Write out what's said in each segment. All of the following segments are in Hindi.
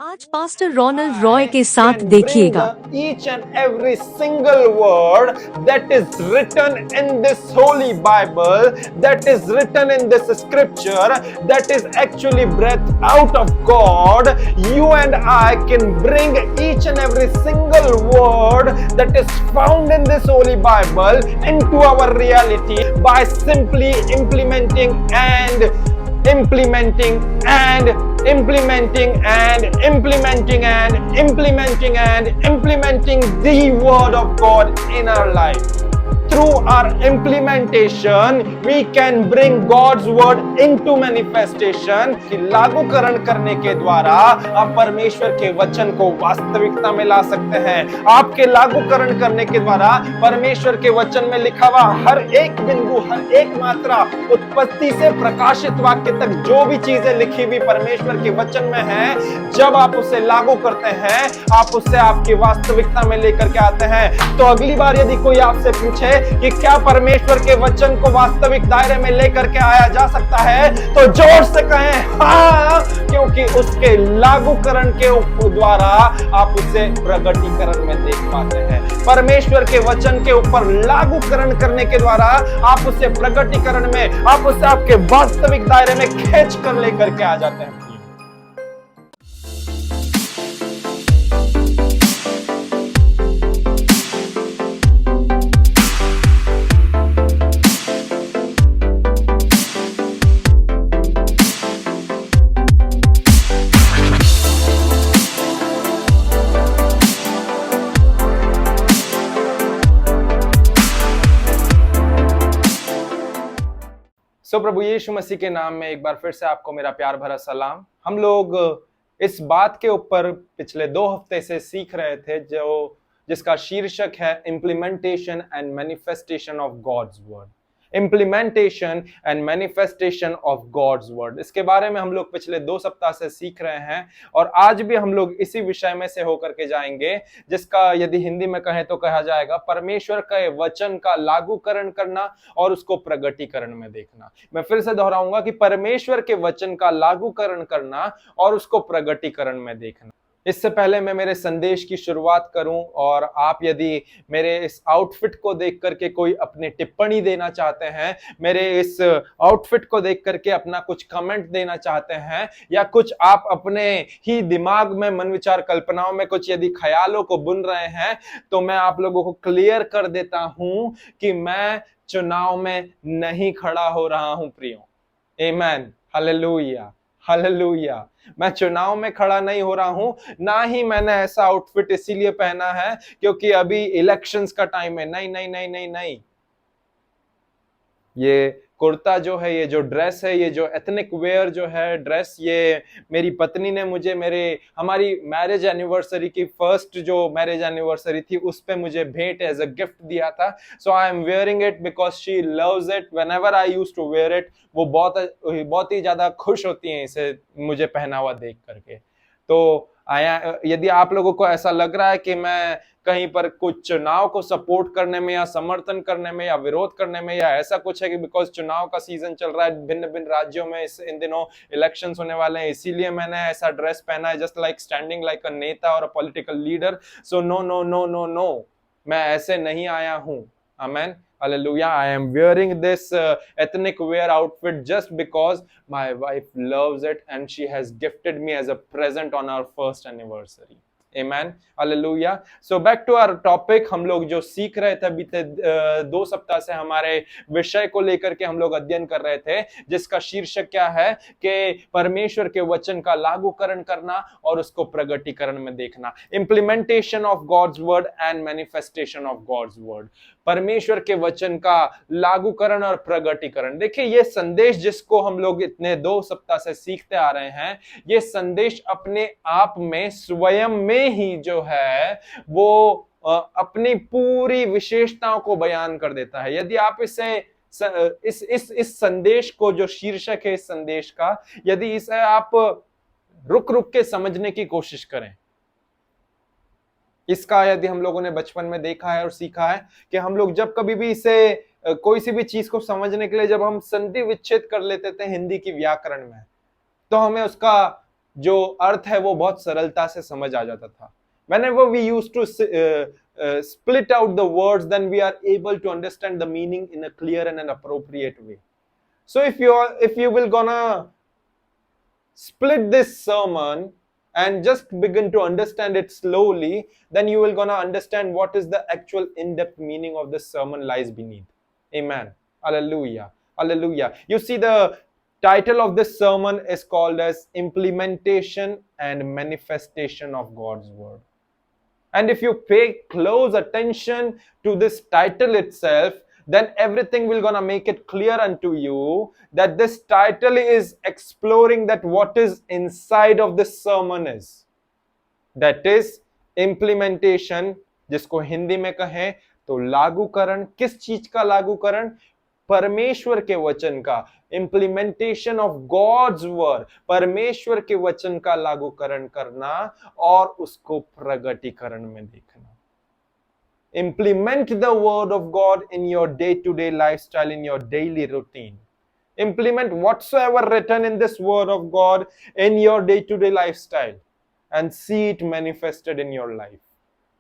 आज पास्टर रोनल रॉय के साथ can bring देखिएगा। each and every single word that is written in this holy Bible, that is written in this scripture, that is actually breath out of God. You and I can bring each and every single word that is found in this holy Bible into our reality by simply implementing and implementing and implementing and implementing and implementing and implementing the word of God in our life. Through our implementation, we can bring God's word into manifestation. कि लागूकरण करने के द्वारा आप परमेश्वर के वचन को वास्तविकता में ला सकते हैं। आपके लागूकरण करने के द्वारा परमेश्वर के वचन में लिखा हुआ हर एक बिंदु, हर एक मात्रा, उत्पत्ति से प्रकाशित वाक्य तक जो भी चीजें लिखी हुई परमेश्वर के वचन में है, जब आप उसे लागू करते हैं, आप उसे आपकी वास्तविकता में लेकर के आते हैं। तो अगली बार यदि कोई आपसे पूछे कि क्या परमेश्वर के वचन को वास्तविक दायरे में लेकर के आया जा सकता है, तो जोर से कहें हाँ, क्योंकि उसके लागूकरण के द्वारा आप उसे प्रगटीकरण में देख पाते हैं। परमेश्वर के वचन के ऊपर लागूकरण करने के द्वारा आप उसे प्रगटीकरण में, आप उसे आपके वास्तविक दायरे में खींच कर लेकर के आ जाते हैं। प्रभु यीशु मसीह के नाम में एक बार फिर से आपको मेरा प्यार भरा सलाम। हम लोग इस बात के ऊपर पिछले 2 हफ्ते से सीख रहे थे जिसका शीर्षक है implementation and manifestation of God's word. Implementation and manifestation of God's word, इसके बारे में हम लोग पिछले 2 सप्ताह से सीख रहे हैं और आज भी हम लोग इसी विषय में से होकर के जाएंगे, जिसका यदि हिंदी में कहें तो कहा जाएगा परमेश्वर के वचन का लागूकरण करना और उसको प्रगटीकरण में देखना। मैं फिर से दोहराऊंगा कि परमेश्वर के वचन का लागूकरण करना और उसको प्रगटीकरण में देखना। इससे पहले मैं मेरे संदेश की शुरुआत करूं और आप यदि मेरे इस आउटफिट को देख करके कोई अपनी टिप्पणी देना चाहते हैं, मेरे इस आउटफिट को देख करके अपना कुछ कमेंट देना चाहते हैं, या कुछ आप अपने ही दिमाग में मन विचार कल्पनाओं में कुछ यदि ख्यालों को बुन रहे हैं, तो मैं आप लोगों को क्लियर कर देता हूं कि मैं चुनाव में नहीं खड़ा हो रहा हूं प्रियो। आमेन, हालेलुया, हालेलुया। मैं चुनाव में खड़ा नहीं हो रहा हूं, ना ही मैंने ऐसा आउटफिट इसीलिए पहना है क्योंकि अभी इलेक्शंस का टाइम है। नहीं नहीं नहीं नहीं नहीं, ये कुर्ता जो है, ये जो ड्रेस है, ये जो एथनिक वेयर जो है ड्रेस, ये मेरी पत्नी ने मुझे हमारी मैरिज एनिवर्सरी की फर्स्ट जो मैरिज एनिवर्सरी थी उस पे मुझे भेंट एज अ गिफ्ट दिया था। So I am wearing it because she loves it. Whenever I used to wear it, वो बहुत ही ज्यादा खुश होती हैं इसे मुझे पहना हुआ देख करके। तो यदि आप लोगों को ऐसा लग रहा है कि मैं कहीं पर कुछ चुनाव को सपोर्ट करने में या समर्थन करने में या विरोध करने में या ऐसा कुछ है कि बिकॉज चुनाव का सीजन चल रहा है, भिन्न भिन्न राज्यों में इन दिनों इलेक्शंस होने वाले हैं, इसीलिए मैंने ऐसा ड्रेस पहना है, just like standing like a नेता और a political leader. So no no no no no, मैं ऐसे नहीं आया हूं। आमेन, hallelujah. I am wearing this ethnic wear outfit just because my wife loves it and she has gifted me as a present on our first anniversary. Amen, hallelujah. So back to our topic, हम लोग जो सीख रहे थे बीते 2 सप्ताह से, हमारे विषय को लेकर के हम लोग अध्ययन कर रहे थे, जिसका शीर्षक क्या है कि परमेश्वर के वचन का लागूकरण करना और उसको प्रगटीकरण में देखना। Implementation of God's word and manifestation of God's word, परमेश्वर के वचन का लागूकरण और प्रगटीकरण। देखिए, ये संदेश जिसको हम लोग इतने 2 सप्ताह से सीखते आ रहे हैं, ये संदेश अपने आप में स्वयं में ही जो है वो अपनी पूरी विशेषताओं को बयान कर देता है। यदि आप इस संदेश को, जो शीर्षक है इस संदेश का, यदि इसे आप रुक रुक के समझने की कोशिश करें, इसका यदि हम लोगों ने बचपन में देखा है और सीखा है कि हम लोग जब कभी भी इसे कोई सी भी चीज को समझने के लिए जब हम संधि विच्छेद कर लेते थे हिंदी की व्याकरण में, तो हमें उसका जो अर्थ है वो बहुत सरलता से समझ आ जाता था. Whenever we used to split out the words, then we are able to understand the meaning in a clear and an appropriate way. So if you will gonna split this sermon and just begin to understand it slowly, then you will gonna understand what is the actual in-depth meaning of this sermon lies beneath. Amen. Hallelujah. Hallelujah. You see, the title of this sermon is called as Implementation and Manifestation of God's Word. And if you pay close attention to this title itself, then everything will gonna make it clear unto you that this title is exploring that what is inside of this sermon is. That is implementation, जिसको हिंदी में कहें तो लागूकरण. किस चीज का लागूकरण? परमेश्वर के वचन का. इम्प्लीमेंटेशन ऑफ गॉड्स वर्ड, परमेश्वर के वचन का लागूकरण करना और उसको प्रगटीकरण में देखना. Implement the word of God in your day-to-day lifestyle, in your daily routine. Implement whatsoever written in this word of God in your day-to-day lifestyle and see it manifested in your life.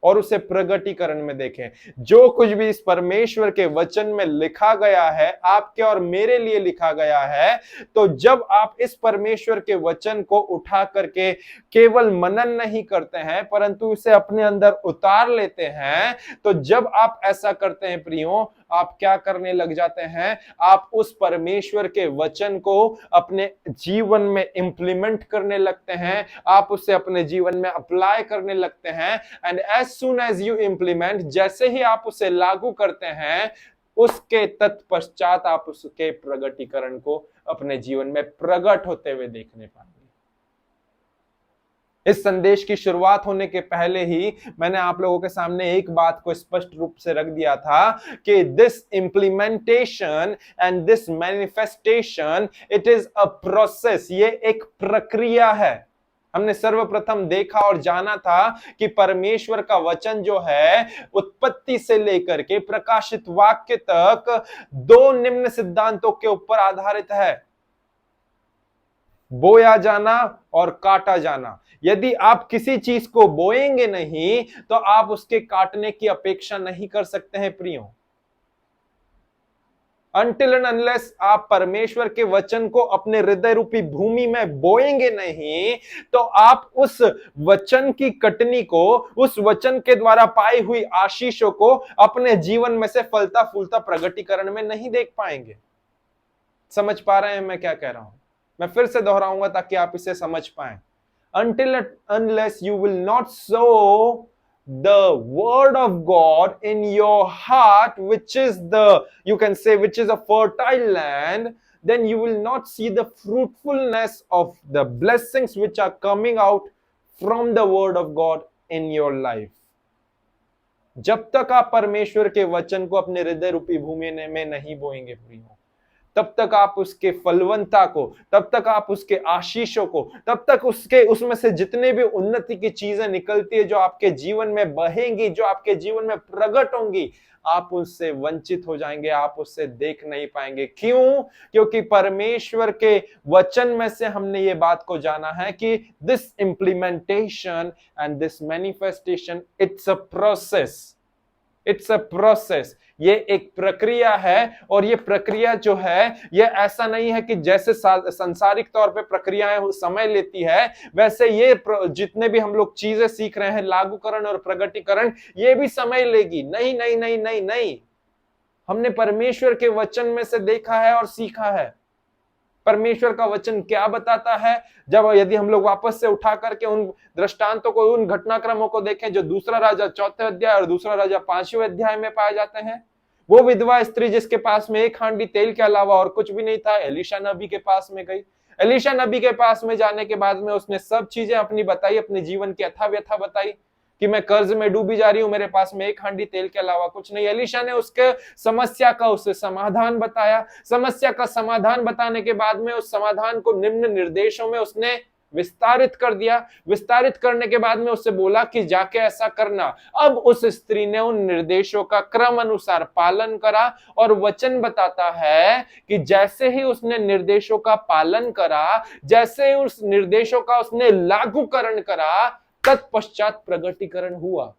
और उसे प्रगटीकरण में देखें. जो कुछ भी इस परमेश्वर के वचन में लिखा गया है, आपके और मेरे लिए लिखा गया है, तो जब आप इस परमेश्वर के वचन को उठा करके केवल मनन नहीं करते हैं परंतु उसे अपने अंदर उतार लेते हैं, तो जब आप ऐसा करते हैं प्रियों, आप क्या करने लग जाते हैं? आप उस परमेश्वर के वचन को अपने जीवन में इंप्लीमेंट करने लगते हैं, आप उसे अपने जीवन में अप्लाई करने लगते हैं. And as soon as you implement, जैसे ही आप उसे लागू करते हैं, उसके तत्पश्चात आप उसके प्रगटीकरण को अपने जीवन में प्रकट होते हुए देखने पाएंगे. इस संदेश की शुरुआत होने के पहले ही मैंने आप लोगों के सामने एक बात को स्पष्ट रूप से रख दिया था कि this implementation and this manifestation, it is a process. ये एक प्रक्रिया है. हमने सर्वप्रथम देखा और जाना था कि परमेश्वर का वचन जो है उत्पत्ति से लेकर के प्रकाशित वाक्य तक दो निम्न सिद्धांतों के ऊपर आधारित है: बोया जाना और काटा जाना. यदि आप किसी चीज को बोएंगे नहीं तो आप उसके काटने की अपेक्षा नहीं कर सकते हैं प्रियों. Until and unless आप परमेश्वर के वचन को अपने हृदय रूपी भूमि में बोएंगे नहीं, तो आप उस वचन की कटनी को, उस वचन के द्वारा पाई हुई आशीषों को अपने जीवन में से फलता फूलता प्रगटीकरण में नहीं देख पाएंगे. समझ पा रहे हैं मैं क्या कह रहा हूं? मैं फिर से दोहराऊंगा ताकि आप इसे समझ पाएं. Until and unless you will not sow the word of God in your heart, which is the, you can say, which is a fertile land, then you will not see the fruitfulness of the blessings which are coming out from the word of God in your life. जब तक आप परमेश्वर के वचन को अपने हृदय रूपी भूमि में नहीं बोएंगे प्रियो, तब तक आप उसके फलवंता को, तब तक आप उसके आशीषों को, तब तक उसमें से जितने भी उन्नति की चीजें निकलती है जो आपके जीवन में बहेंगी, जो आपके जीवन में प्रकट होंगी, आप उससे वंचित हो जाएंगे, आप उससे देख नहीं पाएंगे. क्यों? क्योंकि परमेश्वर के वचन में से हमने ये बात को जाना है कि this implementation and this manifestation, it's a process. It's a process. ये एक प्रक्रिया है और ये प्रक्रिया जो है ये ऐसा नहीं है कि जैसे सांसारिक तौर पे प्रक्रियाएं समय लेती है, वैसे ये जितने भी हम लोग चीजें सीख रहे हैं, लागूकरण और प्रगटीकरण, ये भी समय लेगी. नहीं नहीं नहीं नहीं नहीं. हमने परमेश्वर के वचन में से देखा है और सीखा है. परमेश्वर का वचन क्या बताता है? जब यदि हम लोग वापस से उठा करके उन दृष्टांतों को, उन घटनाक्रमों को देखें जो दूसरा राजा 4 अध्याय और दूसरा राजा 5वें अध्याय में पाए जाते हैं, वो विधवा स्त्री जिसके पास में एक हांडी तेल के अलावा और कुछ भी नहीं था, एलीशा नबी के पास में गई. एलीशा नबी के पास में जाने के बाद में उसने सब चीजें अपनी बताई, अपने जीवन की यथा व्यथा बताई कि मैं कर्ज में डूबी जा रही हूं, मेरे पास में एक हांडी तेल के अलावा कुछ नहीं. एलीशा ने उसके समस्या का उसे समाधान बताया. समस्या का समाधान बताने के बाद में उस समाधान को निम्न निर्देशों में उसने विस्तारित कर दिया। विस्तारित करने के बाद में उससे बोला कि जाके ऐसा करना। अब उस स्त्री ने उन निर्देशों का क्रम अनुसार पालन करा, और वचन बताता है कि जैसे ही उसने निर्देशों का पालन करा, जैसे ही उस निर्देशों का उसने लागूकरण करा, तत्पश्चात प्रगटीकरण हुआ।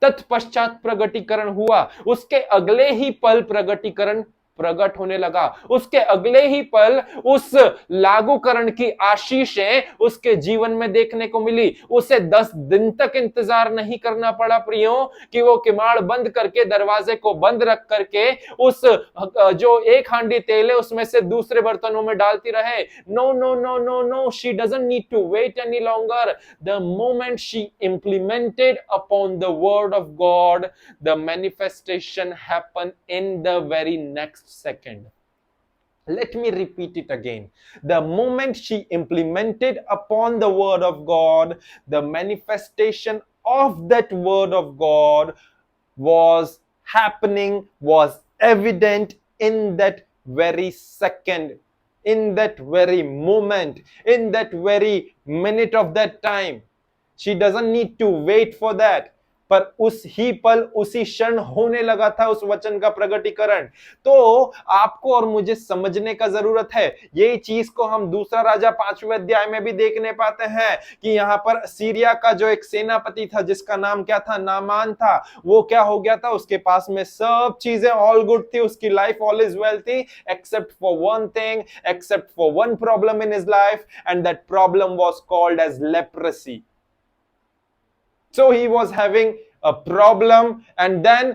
तत्पश्चात प्रगटीकरण हुआ। उसके अगले ही पल प्रगटीकरण प्रकट होने लगा। उसके अगले ही पल उस लागूकरण की आशीषें उसके जीवन में देखने को मिली। उसे 10 दिन तक इंतजार नहीं करना पड़ा प्रियो, कि वो किवाड़ बंद करके, दरवाजे को बंद रख करके उस जो एक हांडी तेल है उसमें से दूसरे बर्तनों में डालती रहे। No no no no no, she doesn't need to wait any longer. The moment she implemented upon the word of God, the manifestation happened in the very next second. Let me repeat it again. The moment she implemented upon the word of God, the manifestation of that word of God was happening, was evident in that very second, in that very moment, in that very minute of that time. She doesn't need to wait for that. पर उस ही पल, उसी क्षण होने लगा था उस वचन का प्रगटीकरण। तो आपको और मुझे समझने का जरूरत है। यही चीज को हम दूसरा राजा 5वें अध्याय में भी देखने पाते हैं कि यहाँ पर सीरिया का जो एक सेनापति था, जिसका नाम क्या था, नामान था, वो क्या हो गया था, उसके पास में सब चीजें ऑल गुड थी, उसकी लाइफ ऑल इज वेल थी, except for one thing, except for one problem in his life, and that problem was called as leprosy. So he was having a problem, and then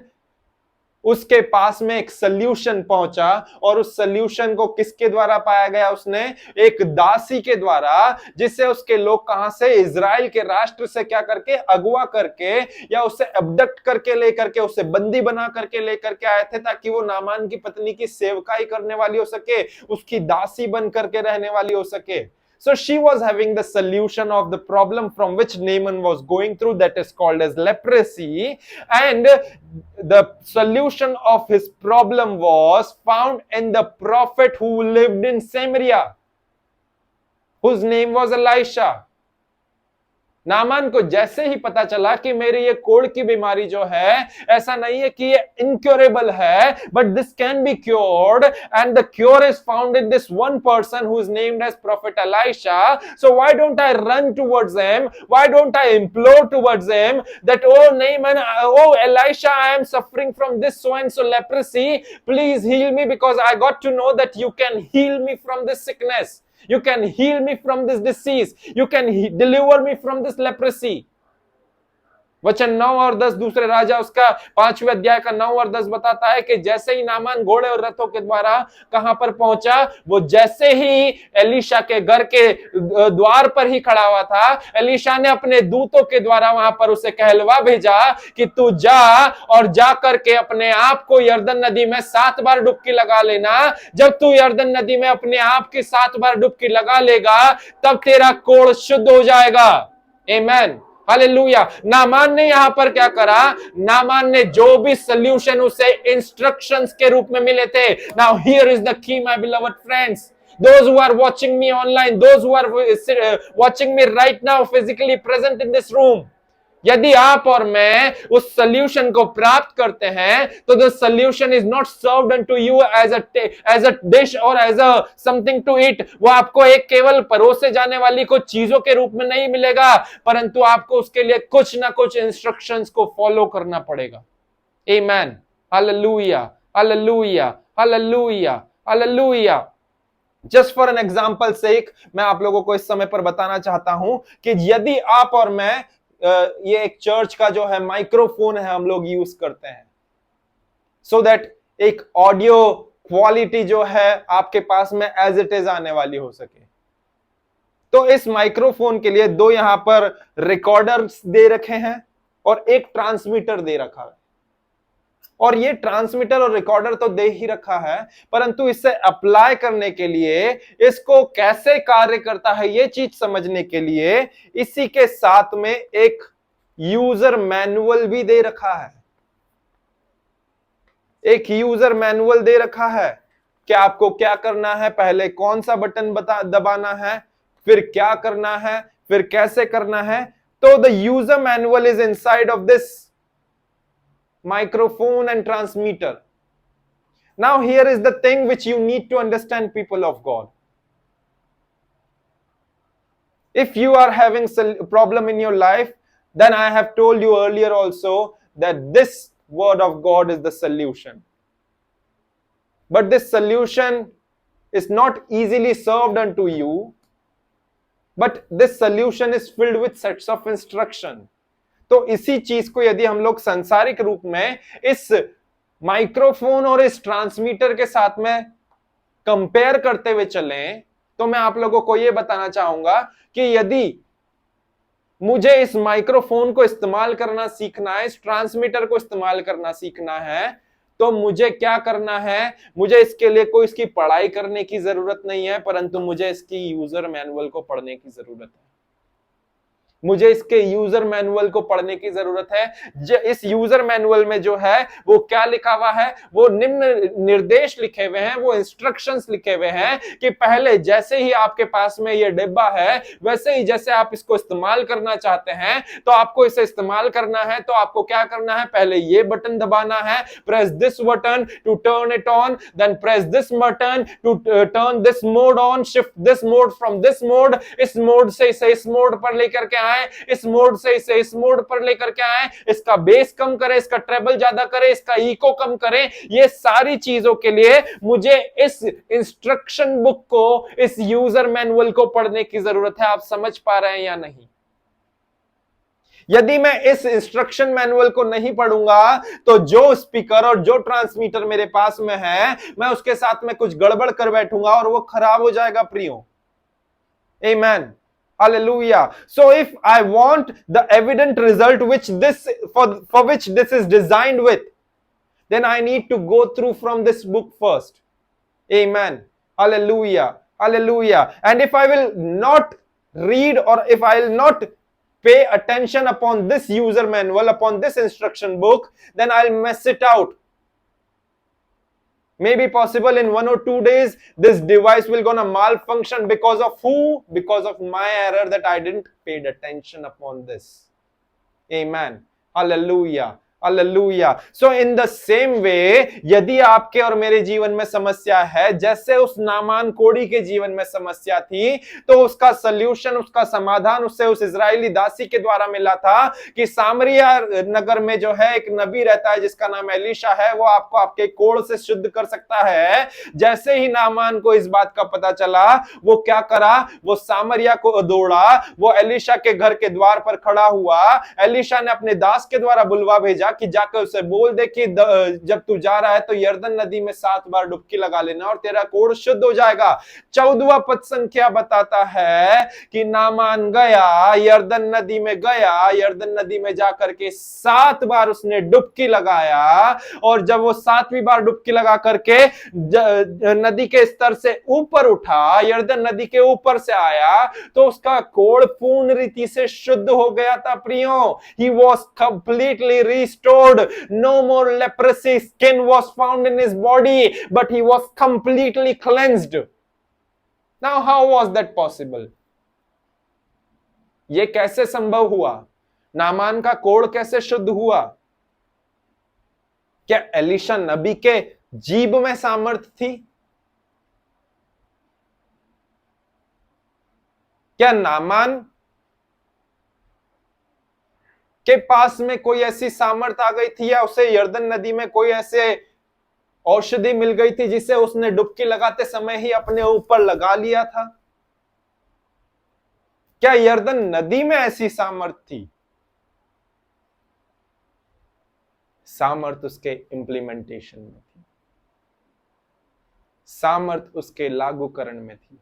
उसके पास में एक सल्यूशन पहुंचा, और उस सल्यूशन को किसके द्वारा पाया गया, उसने एक दासी के द्वारा, जिससे उसके लोग कहां से, इजराइल के राष्ट्र से क्या करके, अगवा करके या उसे अबडक्ट करके लेकर के, उसे बंदी बना करके लेकर के आए थे, ताकि वो नामान की पत्नी की सेवकाई करने वाली हो सके, उसकी दासी बन करके रहने वाली हो सके. So she was having the solution of the problem from which Naaman was going through, that is called as leprosy, and the solution of his problem was found in the prophet who lived in Samaria, whose name was Elisha. Naaman को जैसे ही पता चला कि मेरी ये कोढ़ की बीमारी जो है, ऐसा नहीं है कि ये इनक्योरेबल है, but this can be cured, and the cure is found in this one person who is named as prophet Elisha. So why don't I run towards him, why don't I implore towards him that O Naaman, O Elisha, I am suffering from this so and so leprosy, please heal me, because I got to know that you can heal me from this sickness. You can heal me from this disease. You can deliver me from this leprosy. वचन 9 और 10 दूसरे राजा उसका 5वें अध्याय का 9 और 10 बताता है कि जैसे ही नामान घोड़े और रथों के द्वारा कहां पर पहुंचा, वो जैसे ही एलीशा के घर के द्वार पर ही खड़ा हुआ था, एलीशा ने अपने दूतों के द्वारा वहां पर उसे कहलवा भेजा कि तू जा और जा करके अपने आप को यर्दन नदी में 7 बार डुबकी लगा लेना. जब तू यर्दन नदी में अपने आप की 7 बार डुबकी लगा लेगा, तब तेरा कोढ़ शुद्ध हो जाएगा. आमीन, हालेलुया. नामान ने यहां पर क्या करा, नामान ने जो भी सॉल्यूशन उसे इंस्ट्रक्शंस के रूप में मिले थे. Now here is the key my beloved friends, those who are watching me online, those who are watching me right now physically present in this room, यदि आप और मैं उस सॉल्यूशन को प्राप्त करते हैं, तो the solution is not served unto you as a dish और as a something to eat. वो आपको एक केवल परोसे जाने वाली कुछ चीजों के रूप में नहीं मिलेगा, परंतु आपको उसके लिए कुछ ना कुछ इंस्ट्रक्शंस को फॉलो करना पड़ेगा. आमीन, हालेलुया, हालेलुया, हालेलुया, हालेलुया. Just for an example sake, मैं आप लोगों को इस समय पर बताना चाहता हूं कि यदि आप और मैं, ये एक चर्च का जो है माइक्रोफोन है, हम लोग यूज करते हैं सो दैट एक ऑडियो क्वालिटी जो है आपके पास में एज इट इज आने वाली हो सके. तो इस माइक्रोफोन के लिए 2 यहां पर रिकॉर्डर्स दे रखे हैं और एक ट्रांसमीटर दे रखा है. और ये ट्रांसमीटर और रिकॉर्डर तो दे ही रखा है, परंतु इसे अप्लाई करने के लिए, इसको कैसे कार्य करता है ये चीज समझने के लिए, इसी के साथ में एक यूजर मैनुअल भी दे रखा है. एक यूजर मैनुअल दे रखा है कि आपको क्या करना है, पहले कौन सा बटन दबाना है, फिर क्या करना है, फिर कैसे करना है। तो the user manual is inside of this microphone and transmitter. Now here is the thing which you need to understand, people of God. If you are having a problem in your life, then I have told you earlier also that this word of God is the solution. But this solution is not easily served unto you, but this solution is filled with sets of instruction. तो इसी चीज को यदि हम लोग सांसारिक रूप में इस माइक्रोफोन और इस ट्रांसमीटर के साथ में कंपेयर करते हुए चलें, तो मैं आप लोगों को यह बताना चाहूंगा कि यदि मुझे इस माइक्रोफोन को इस्तेमाल करना सीखना है, इस ट्रांसमीटर को इस्तेमाल करना सीखना है, तो मुझे क्या करना है? मुझे इसके लिए कोई इसकी पढ़ाई करने की जरूरत नहीं है, परंतु मुझे इसकी यूजर मैनुअल को पढ़ने की जरूरत है। मुझे इसके यूजर मैनुअल को पढ़ने की जरूरत है। इस यूजर मैनुअल में जो है वो क्या लिखा हुआ है? वो निम्न निर्देश लिखे हुए हैं, वो इंस्ट्रक्शंस लिखे हुए हैं कि पहले जैसे ही आपके पास में ये डिब्बा है, वैसे ही जैसे आप इसको इस्तेमाल करना चाहते हैं, तो आपको इसे इस्तेमाल करना है, तो आपको क्या करना है? पहले ये बटन दबाना है, press this button to turn it on, then press this button to turn this mode on, shift this mode from this mode, इस मोड से इसे इस मोड पर लेकर के आए, इस मोड से इसे इस मोड पर लेकर के आए, इसका बेस कम करे, इसका ट्रेबल ज्यादा करे, इसका इको कम करे। ये सारी चीजों के लिए मुझे इस इंस्ट्रक्शन बुक को, इस यूजर मैनुअल को पढ़ने की जरूरत है। आप समझ पा रहे हैं या नहीं? यदि मैं इस इंस्ट्रक्शन मैनुअल को नहीं पढ़ूंगा, तो जो स्पीकर और जो ट्रांसमीटर मेरे पास में है, मैं उसके साथ में कुछ गड़बड़ कर बैठूंगा और वो खराब हो जाएगा प्रियो। आमेन। Hallelujah. So if I want the evident result which this for which this is designed with, then I need to go through from this book first. Amen. Hallelujah. Hallelujah. And if I will not read, or if I will not pay attention upon this user manual, upon this instruction book, then I'll mess it out. Maybe possible in 1 or 2 days, this device will gonna malfunction because of who? Because of my error that I didn't paid attention upon this. Amen. Hallelujah. Hallelujah. So in the same वे, यदि आपके और मेरे जीवन में समस्या है, जैसे उस नामान कोढ़ी के जीवन में समस्या थी, तो उसका सल्यूशन, उसका समाधान उससे उस इजरायली दासी के द्वारा मिला था कि सामरिया नगर में जो है एक नबी रहता है जिसका नाम एलीशा है, वो आपको आपके कोढ़ से शुद्ध कर सकता है। जैसे ही नामान को इस बात का पता चला, वो क्या करा? वो सामरिया को दौड़ा, वो एलीशा के घर के द्वार पर खड़ा हुआ। एलीशा ने अपने दास के द्वारा बुलवा भेजा कि जाकर उसे बोल दे कि जब तू जा रहा है तो यर्दन नदी में 7 बार डुबकी लगा लेना और तेरा कोढ़ शुद्ध हो जाएगा। 14वां पद संख्या बताता है कि नामान गया, यर्दन नदी में गया, यर्दन नदी में जाकर के 7 बार उसने डुबकी लगाया, और जब वो 7वीं बार डुबकी लगा करके नदी के स्तर से ऊपर उठा, यर्दन नदी के ऊपर से आया, तो उसका कोढ़ पूर्ण रीति से शुद्ध हो गया था प्रियो। He was completely restored. No more leprosy skin was found in his body, but he was completely cleansed. Now how was that possible? ये कैसे संभव हुआ? नामान का कोढ़ कैसे शुद्ध हुआ? क्या एलीशा नबी के जीभ में सामर्थ थी? क्या नामान के पास में कोई ऐसी सामर्थ आ गई थी, या उसे यर्दन नदी में कोई ऐसे औषधि मिल गई थी जिसे उसने डुबकी लगाते समय ही अपने ऊपर लगा लिया था? क्या यर्दन नदी में ऐसी सामर्थ थी? सामर्थ उसके इंप्लीमेंटेशन में थी, सामर्थ उसके लागूकरण में थी।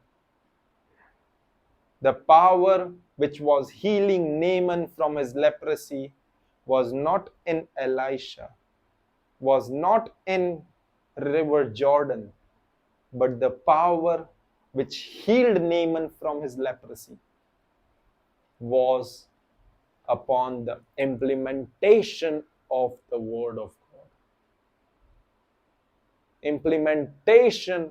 The power which was healing Naaman from his leprosy was not in Elisha, was not in River Jordan, but the power which healed Naaman from his leprosy was upon the implementation of the word of God. Implementation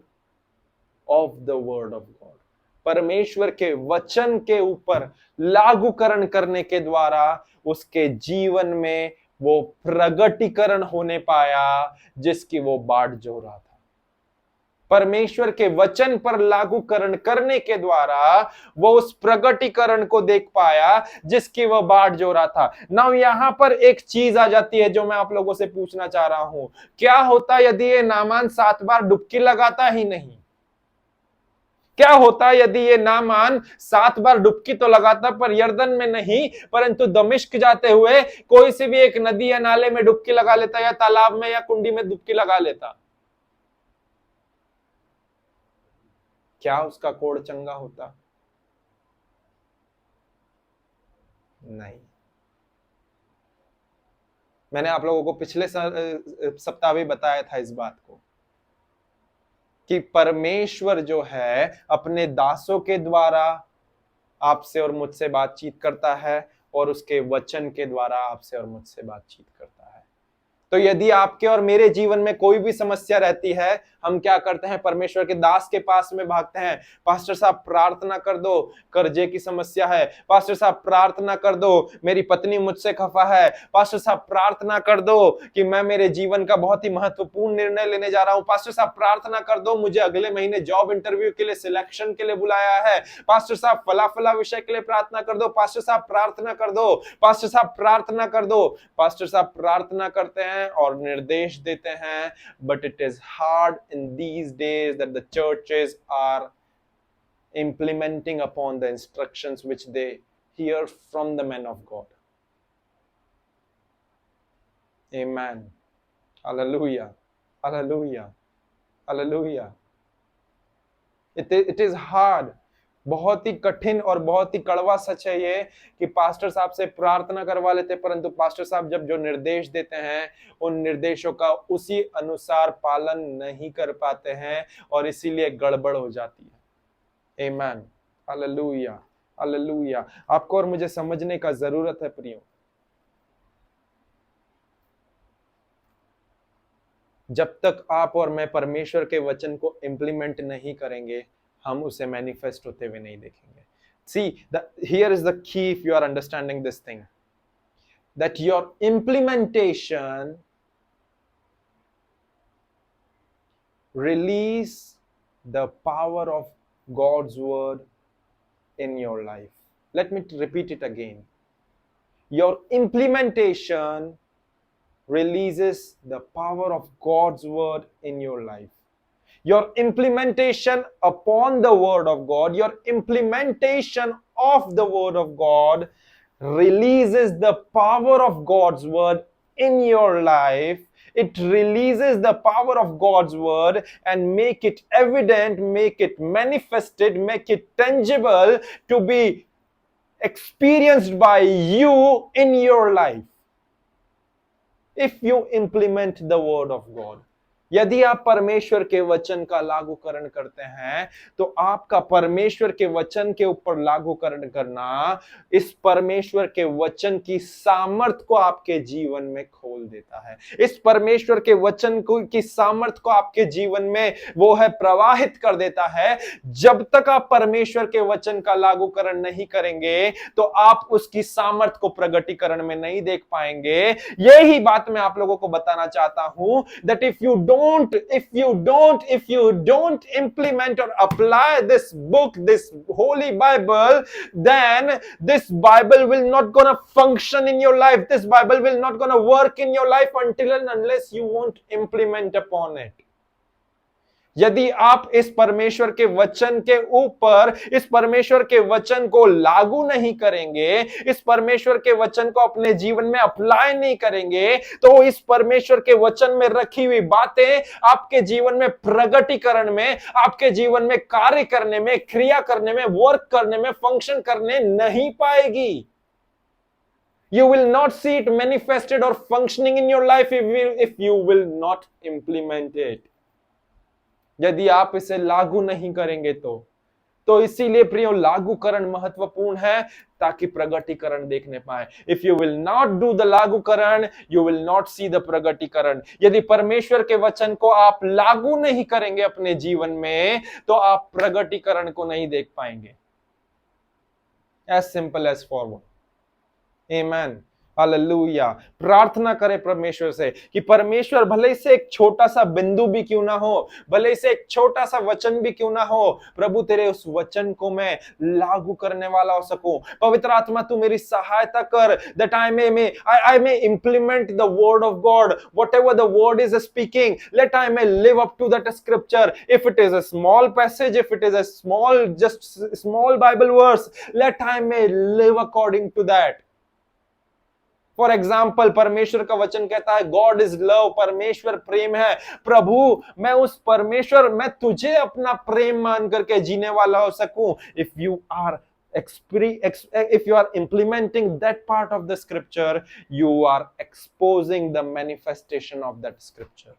of the word of God. परमेश्वर के वचन के ऊपर लागूकरण करने के द्वारा उसके जीवन में वो प्रगटीकरण होने पाया जिसकी वो बाट जो रहा था। परमेश्वर के वचन पर लागूकरण करने के द्वारा वो उस प्रगटीकरण को देख पाया जिसकी वह बाट जो रहा था। नाउ यहां पर एक चीज आ जाती है जो मैं आप लोगों से पूछना चाह रहा हूं, क्या होता यदि ये नामान 7 बार डुबकी लगाता ही नहीं? क्या होता यदि ये नामान 7 बार डुबकी तो लगाता पर यर्दन में नहीं, परंतु दमिश्क जाते हुए कोई सी भी एक नदी या नाले में डुबकी लगा लेता, या तालाब में या कुंडी में डुबकी लगा लेता? क्या उसका कोढ़ चंगा होता? नहीं। मैंने आप लोगों को पिछले सप्ताह भी बताया था इस बात को कि परमेश्वर जो है अपने दासों के द्वारा आपसे और मुझसे बातचीत करता है और उसके वचन के द्वारा आपसे और मुझसे बातचीत करता है। तो यदि आपके और मेरे जीवन में कोई भी समस्या रहती है, हम क्या करते हैं? परमेश्वर के दास के पास में भागते हैं। पास्टर साहब प्रार्थना कर दो, कर्जे की समस्या है। पास्टर साहब प्रार्थना कर दो, मेरी पत्नी मुझसे खफा है। पास्टर साहब प्रार्थना कर दो कि मैं मेरे जीवन का बहुत ही महत्वपूर्ण निर्णय लेने जा रहा हूं। पास्टर साहब प्रार्थना कर दो, मुझे अगले महीने जॉब इंटरव्यू के लिए सिलेक्शन के लिए बुलाया है। पास्टर साहब फला फला विषय के लिए प्रार्थना कर दो। पास्टर साहब प्रार्थना कर दो। पास्टर साहब प्रार्थना कर दो। पास्टर साहब प्रार्थना करते हैं और निर्देश देते हैं, but it is hard in these days that the churches are implementing upon the instructions which they hear from the men of God. Amen. Hallelujah. Hallelujah. Hallelujah. It is hard. बहुत ही कठिन और बहुत ही कड़वा सच है ये कि पास्टर साहब से प्रार्थना करवा लेते, परंतु पास्टर साहब जब जो निर्देश देते हैं उन निर्देशों का उसी अनुसार पालन नहीं कर पाते हैं और इसीलिए गड़बड़ हो जाती है। आमीन। हालेलुया। हालेलुया। आपको और मुझे समझने का जरूरत है प्रियो, जब तक आप और मैं परमेश्वर के वचन को इंप्लीमेंट नहीं करेंगे हम उसे मैनिफेस्ट होते हुए नहीं देखेंगे। See, here is the key if you are understanding this thing, that your implementation release the power of God's word in your life. Let me repeat it again. Your implementation releases the power of God's word in your life. Your implementation upon the word of God, your implementation of the word of God releases the power of God's word in your life. It releases the power of God's word and make it evident, make it manifested, make it tangible to be experienced by you in your life. If you implement the word of God. यदि आप परमेश्वर के वचन का लागूकरण करते हैं तो आपका परमेश्वर के वचन के ऊपर लागूकरण करना इस परमेश्वर के वचन की सामर्थ को आपके जीवन में खोल देता है। इस परमेश्वर के वचन की सामर्थ को आपके जीवन में वो है प्रवाहित कर देता है। जब तक आप परमेश्वर के वचन का लागूकरण नहीं करेंगे तो आप उसकी सामर्थ को प्रगटीकरण में नहीं देख पाएंगे। यही बात मैं आप लोगों को बताना चाहता हूं, that if you don't implement or apply this book, this holy Bible, then this Bible will not gonna function in your life. This Bible will not gonna work in your life until and unless you won't implement upon it. यदि आप इस परमेश्वर के वचन के ऊपर इस परमेश्वर के वचन को लागू नहीं करेंगे, इस परमेश्वर के वचन को अपने जीवन में अप्लाई नहीं करेंगे, तो इस परमेश्वर के वचन में रखी हुई बातें आपके जीवन में प्रगटीकरण में, आपके जीवन में कार्य करने में, क्रिया करने में, वर्क करने में, फंक्शन करने नहीं पाएगी। You will not see it manifested or functioning in your life if you will not implement it. यदि आप इसे लागू नहीं करेंगे तो तो इसीलिए प्रियो लागूकरण महत्वपूर्ण है ताकि प्रगटीकरण देखने पाए। If you will not do the लागूकरण, you will not see the प्रगटीकरण। यदि परमेश्वर के वचन को आप लागू नहीं करेंगे अपने जीवन में, तो आप प्रगटीकरण को नहीं देख पाएंगे। As simple as forward. आमेन, हालेलुया। प्रार्थना करें परमेश्वर से कि परमेश्वर भले से एक छोटा सा बिंदु भी क्यों ना हो, भले से एक छोटा सा वचन भी क्यों ना हो, प्रभु तेरे उस वचन को मैं लागू करने वाला हो सकूं। पवित्र आत्मा तू मेरी सहायता कर, that I may implement the word of God, whatever the word is speaking, let I may live up to that scripture. If it is a small passage, if it is a small Bible verse, let I may live according to that. For example, परमेश्वर का वचन कहता है गॉड इज लव, परमेश्वर प्रेम है। प्रभु मैं उस परमेश्वर, मैं तुझे अपना प्रेम मान करके जीने वाला हो सकूं। If you are implementing that part of the scripture, you are exposing the manifestation of that scripture.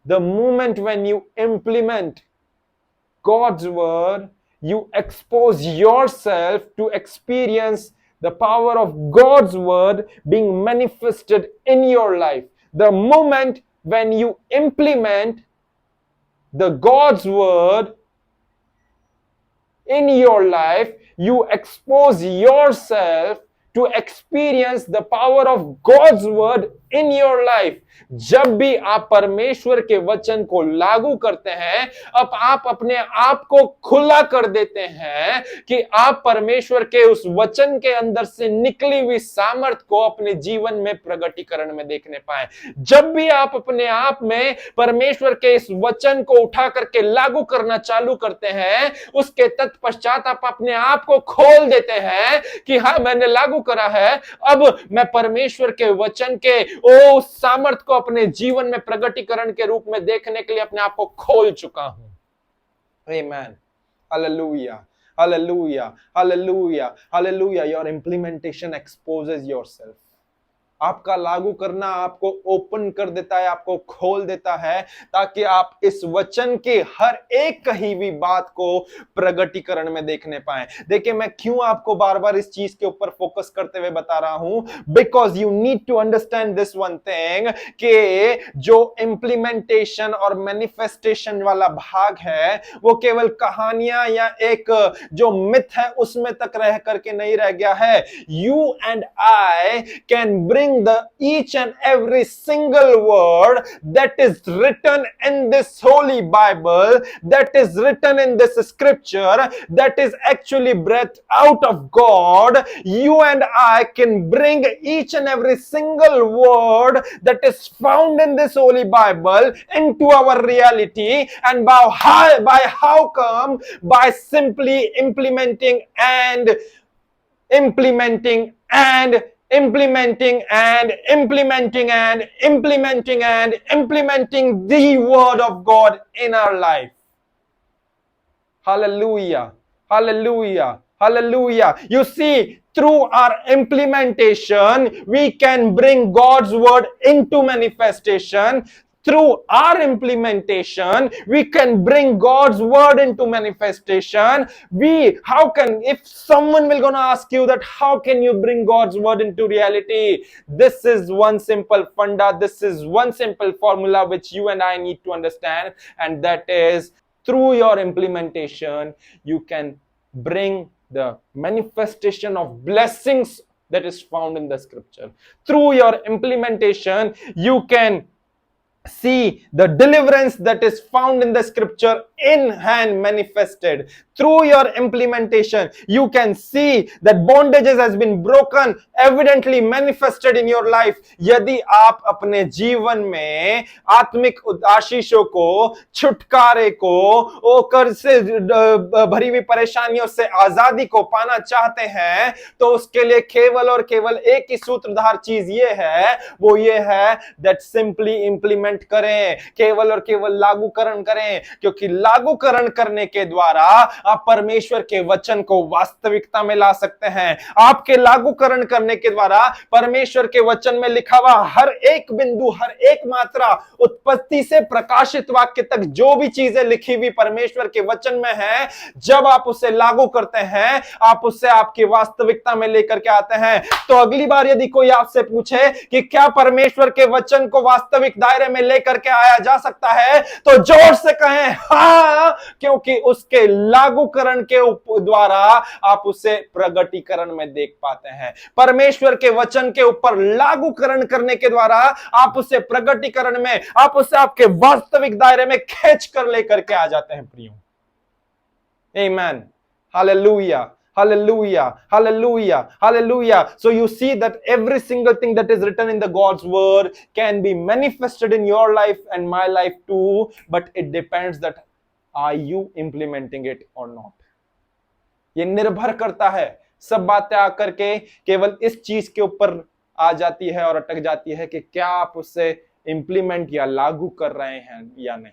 The moment when you implement God's word, you expose yourself to experience the power of God's word being manifested in your life. The moment when you implement the God's word in your life, you expose yourself to experience the power of God's word in your life. जब भी आप परमेश्वर के वचन को लागू करते हैं, अब आप अपने आप को खुला कर देते हैं कि आप परमेश्वर के उस वचन के अंदर से निकली हुई सामर्थ को अपने जीवन में प्रगटीकरण में देखने पाए। जब भी आप अपने आप में परमेश्वर के इस वचन को उठा करके लागू करना चालू करते हैं, उसके तत्पश्चात आप अपने आप को खोल देते हैं कि हाँ मैंने लागू करा है, अब मैं परमेश्वर के वचन के ओ सामर्थ को अपने जीवन में प्रगटीकरण के रूप में देखने के लिए अपने आप को खोल चुका हूं। आमेन, हालेलुया, हालेलुया, हालेलुया, हालेलुया। Your implementation exposes yourself. आपका लागू करना आपको ओपन कर देता है, आपको खोल देता है, ताकि आप इस वचन के हर एक कही हुई बात को प्रगटीकरण में देखने पाए। देखिए मैं क्यों आपको बार बार इस चीज के ऊपर फोकस करते हुए बता रहा हूं, because you need to understand this one thing कि जो इंप्लीमेंटेशन और मैनिफेस्टेशन वाला भाग है वो केवल कहानियां या एक जो मिथ है उसमें तक रह करके नहीं रह गया है। You and I can bring each and every single word that is written in this holy Bible, that is written in this scripture, that is actually breathed out of God. You and I can bring each and every single word that is found in this holy Bible into our reality. And by how come? By simply implementing and implementing and implementing and implementing and implementing and implementing the word of God in our life. Hallelujah, hallelujah, hallelujah. You see, through our implementation we can bring God's word into manifestation. Through our implementation we can bring God's word into manifestation. If someone will gonna ask you that how can you bring God's word into reality, this is one simple funda, this is one simple formula which you and I need to understand, and that is through your implementation you can bring the manifestation of blessings that is found in the scripture. Through your implementation you can see the deliverance that is found in the scripture in hand manifested. Through your implementation you can see that bondages has been broken, evidently manifested in your life. यदि आप अपने जीवन में आत्मिक आशीषों को, छुटकारे को, ओकर से भरी हुई परेशानियों से आजादी को पाना चाहते हैं, तो उसके लिए केवल और केवल एक ही सूत्रधार चीज ये है, वो ये है that simply implement इम्प्लीमेंट करें, केवल और केवल लागूकरण करें, क्योंकि लागूकरण करने के द्वारा आप परमेश्वर के वचन को वास्तविकता में ला सकते हैं। आपके लागूकरण करने के द्वारा परमेश्वर के वचन में लिखा हुआ हर एक बिंदु, हर एक मात्रा, उत्पत्ति से प्रकाशित वाक्य तक जो भी चीजें लिखी हुई परमेश्वर के वचन में है, जब आप उसे लागू करते हैं, आप उससे आपकी वास्तविकता में लेकर के आते हैं। तो अगली बार यदि कोई आपसे पूछे कि क्या परमेश्वर के वचन को वास्तविक दायरे में लेकर के आया जा सकता है, तो जोर से कहें हां, क्योंकि उसके लागूकरण के द्वारा आप उसे प्रगटीकरण में देख पाते हैं। परमेश्वर के वचन के ऊपर लागूकरण करने के द्वारा आप उसे प्रगटीकरण में, आप उसे आपके वास्तविक दायरे में खींच कर लेकर के आ जाते हैं प्रियो। आमेन, hallelujah, hallelujah, hallelujah, hallelujah. So you see that every single thing that is written in the God's word can be manifested in your life and my life too, but it depends that are you implementing it or not. ये निर्भर करता है, सब बातें आकर के केवल इस चीज के ऊपर आ जाती है और अटक जाती है कि क्या आप उससे इंप्लीमेंट या लागू कर रहे हैं या नहीं।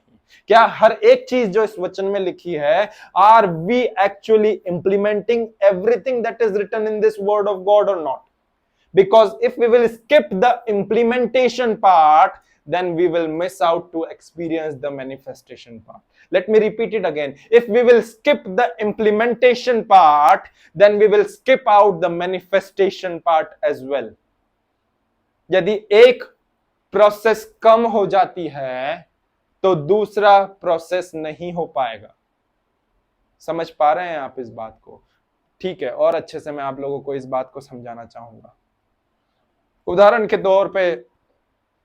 क्या हर एक चीज जो इस वचन में लिखी है, are we actually implementing everything that is written in this word of God or not? Because if we will skip the implementation part, then we will miss out to experience the manifestation part. Let me repeat it again. If we will skip the implementation part, then we will skip out the manifestation part as well. यदि एक प्रोसेस कम हो जाती है तो दूसरा प्रोसेस नहीं हो पाएगा। समझ पा रहे हैं आप इस बात को? ठीक है, और अच्छे से मैं आप लोगों को इस बात को समझाना चाहूंगा। उदाहरण के तौर पे